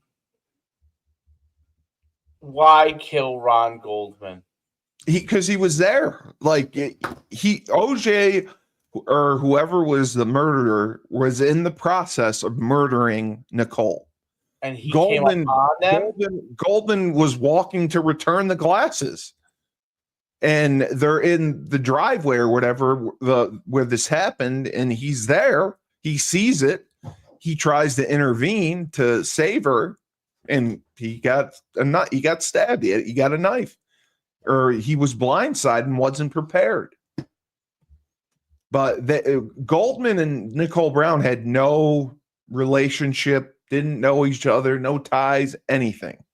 why kill Ron Goldman? Because he was there. Like OJ or whoever was the murderer was in the process of murdering Nicole. And he came upon them? Goldman was walking to return the glasses. And they're in the driveway or whatever where this happened, and he's there. He sees it. He tries to intervene to save her, and he got stabbed. He got a knife, or he was blindsided and wasn't prepared. But Goldman and Nicole Brown had no relationship, didn't know each other, no ties, anything.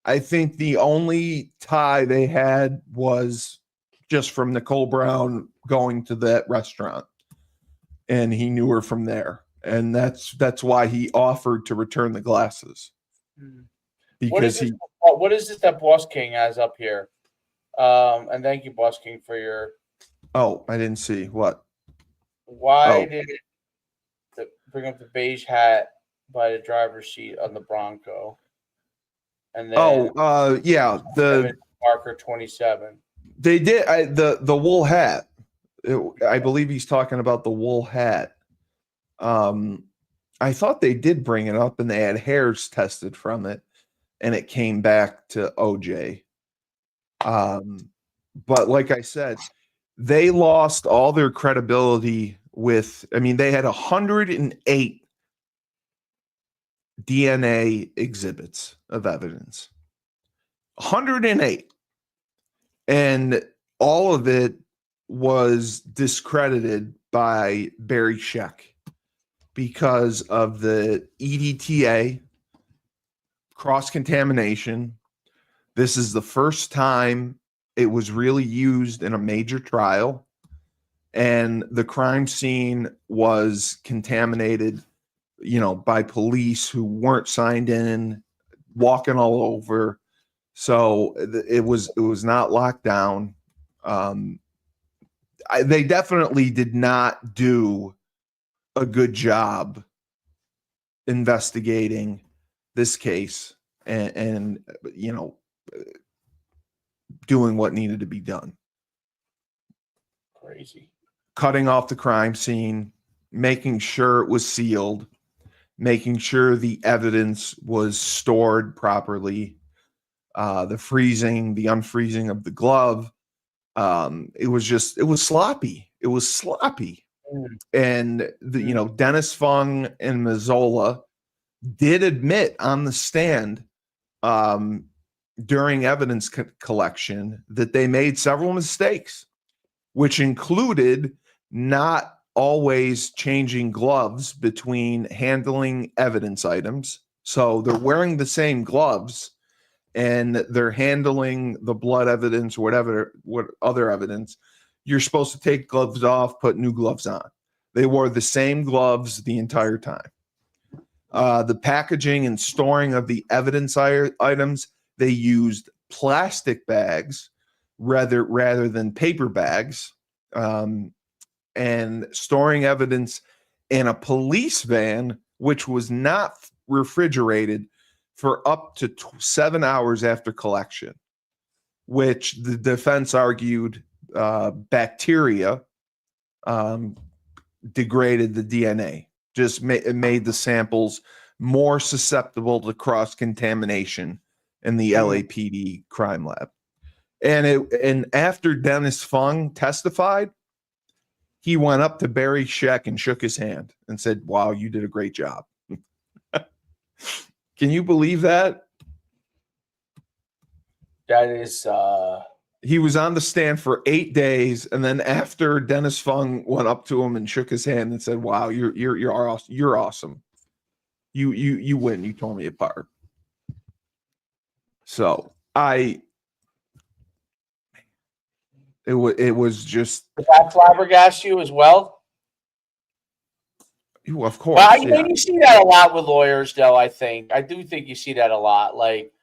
I think the only tie they had was just from Nicole Brown going to that restaurant, and he knew her from there, and that's why he offered to return the glasses. Because what is this that Boss King has up here? And thank you, Boss King, for your. Oh, I didn't see what. Why did it bring up the beige hat by the driver's seat on the Bronco? And then the marker 27. They did the wool hat. I believe he's talking about the wool hat. I thought they did bring it up, and they had hairs tested from it, and it came back to OJ. But like I said, they lost all their credibility with. I mean, they had 108 DNA exhibits of evidence. 108. And all of it was discredited by Barry Scheck because of the EDTA, cross-contamination. This is the first time it was really used in a major trial, and the crime scene was contaminated, by police who weren't signed in, walking all over. So it was not locked down. They definitely did not do a good job investigating this case and doing what needed to be done. Crazy. Cutting off the crime scene, making sure it was sealed, making sure the evidence was stored properly, the freezing, the unfreezing of the glove. It was sloppy. It was sloppy. And Dennis Fung and Mazzola did admit on the stand during evidence collection that they made several mistakes, which included not always changing gloves between handling evidence items. So they're wearing the same gloves and they're handling the blood evidence, what other evidence. You're supposed to take gloves off, put new gloves on. They wore the same gloves the entire time. The packaging and storing of the evidence items, they used plastic bags rather than paper bags. And storing evidence in a police van, which was not refrigerated, for up to 7 hours after collection, which the defense argued bacteria degraded the DNA, just made the samples more susceptible to cross-contamination in the LAPD crime lab. And after Dennis Fung testified, he went up to Barry Scheck and shook his hand and said, "Wow, you did a great job." Can you believe that? That is he was on the stand for 8 days, and then after Dennis Fung went up to him and shook his hand and said, "Wow, you're awesome. You win. You tore me apart." So it was just. Did that flabbergast you as well? Of course. Well, you see that a lot with lawyers, though. I do think you see that a lot. Like,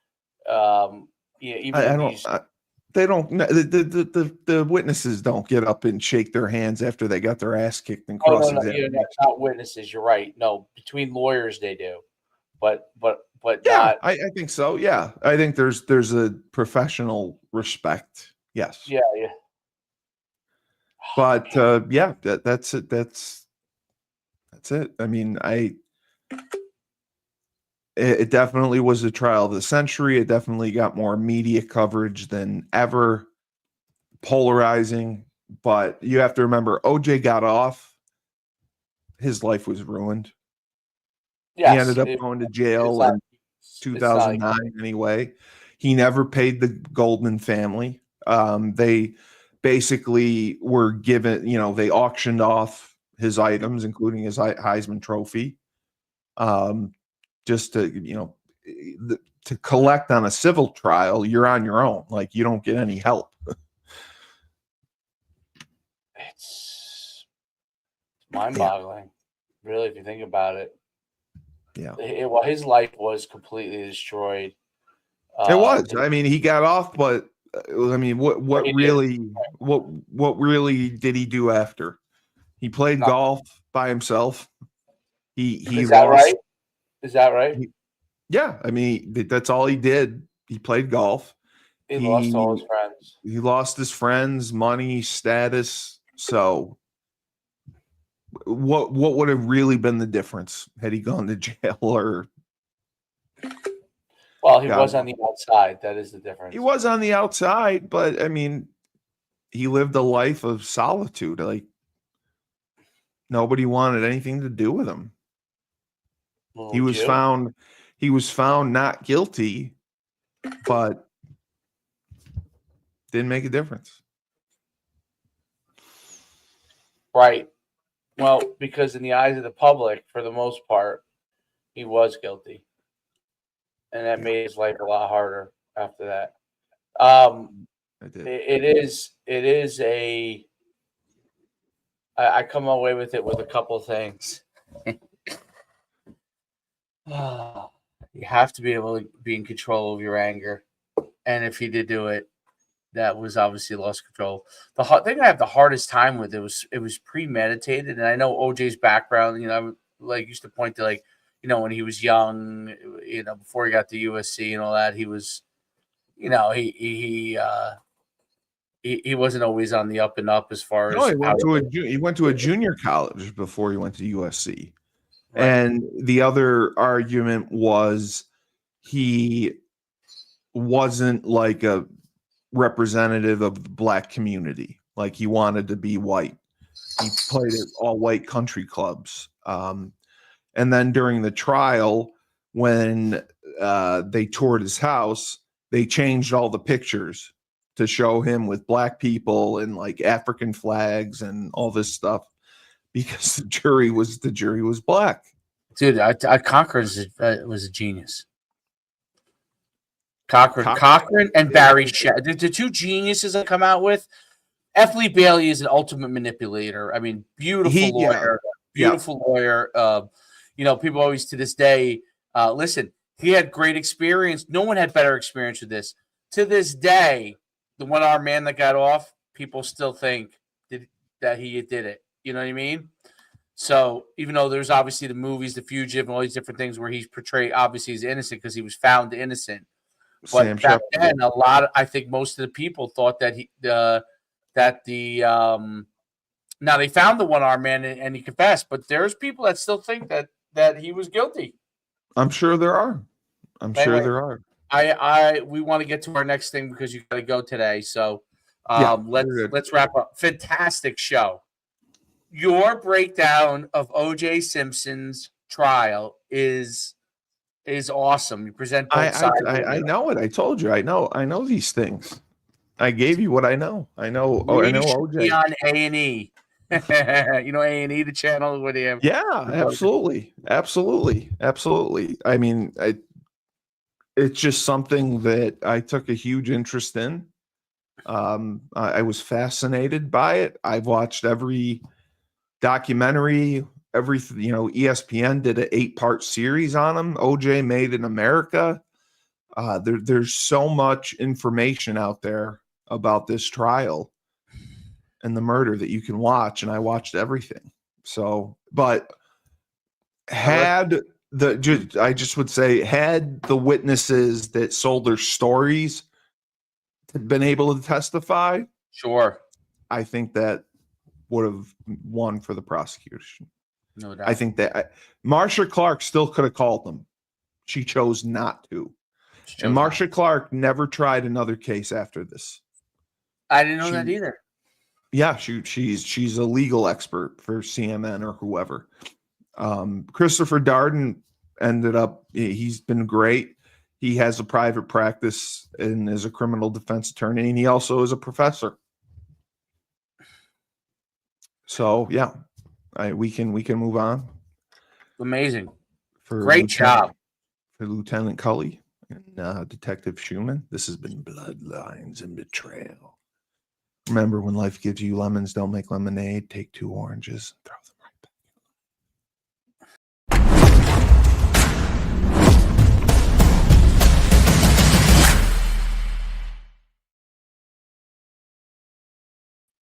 They don't. The witnesses don't get up and shake their hands after they got their ass kicked and Oh cross no, examined. that's not witnesses. You're right. No, between lawyers they do, but Yeah, not. I think so. Yeah, I think there's a professional respect. Yes. Yeah. But yeah, that's it. That's it. I mean, it definitely was a trial of the century. It definitely got more media coverage than ever. Polarizing, but you have to remember, OJ got off. His life was ruined. Yes, He ended up going to jail in 2009 anyway. He never paid the Goldman family. They basically were given, they auctioned off his items, including his Heisman Trophy, just to, to collect on a civil trial. You're on your own. Like, you don't get any help. It's mind-boggling, really, if you think about it. Yeah. Well, his life was completely destroyed. It was. I mean, he got off, but I mean, what really did he do after? He played golf by himself. He Is that lost. right? Is that right? Yeah, I mean, that's all he did. He played golf. He lost all his friends. He lost his friends, money, status. So what would have really been the difference had he gone to jail? Or well, he was on the outside. That is the difference. He was on the outside, but I mean, he lived a life of solitude. Like, nobody wanted anything to do with him. Well, He was found not guilty, but didn't make a difference. Right. Well, because in the eyes of the public, for the most part, he was guilty. And that made his life a lot harder after that. It is a, I come away with it with a couple of things. You have to be able to be in control of your anger. And if he did do it, that was obviously lost control. The thing I have the hardest time with, it was premeditated. And I know OJ's background, I used to point to, like, when he was young, before he got to USC and all that, he was, he wasn't always on the up and up as far as. He went to a junior college before he went to USC. Right. And the other argument was he wasn't like a representative of the black community. Like, he wanted to be white. He played at all white country clubs. And then during the trial, when they toured his house, they changed all the pictures to show him with black people and like African flags and all this stuff, because the jury was black. Dude, Cochran was a genius. Cochran and Barry Shedd, the two geniuses I come out with. F. Lee Bailey is an ultimate manipulator. I mean, beautiful lawyer. People always to this day, listen, he had great experience. No one had better experience with this. To this day, the one-armed man that got off, people still think that he did it. You know what I mean? So even though there's obviously the movies, The Fugitive, and all these different things where he's portrayed, obviously he's innocent because he was found innocent. But back then, I think most of the people thought that now they found the one-armed man and he confessed, but there's people that still think that he was guilty. I'm sure there are. There are. We want to get to our next thing because you got to go today. So let's wrap up. Fantastic show. Your breakdown of OJ Simpson's trial is awesome. You present both sides. I know it. I told you. I know these things. I gave you what I know. I know. I know OJ. Be on A&E. A&E, the channel with him. Yeah, absolutely. I mean, it's just something that I took a huge interest in. I was fascinated by it. I've watched every documentary, ESPN did an 8-part series on him. OJ Made in America. There's so much information out there about this trial and the murder that you can watch, and I watched everything. So, but had I just would say, had the witnesses that sold their stories been able to testify, Sure. I think that would have won for the prosecution. No doubt. I think that Marsha Clark still could have called them. She chose not to. And Marsha Clark never tried another case after this. I didn't know that either. Yeah, she's a legal expert for CMN or whoever. Christopher Darden ended up, he's been great. He has a private practice and is a criminal defense attorney, and he also is a professor. So yeah, we can move on. Amazing. For Great job. For Lieutenant Cully and Detective Schuman. This has been Bloodlines and Betrayal. Remember, when life gives you lemons, don't make lemonade. Take 2 oranges and throw them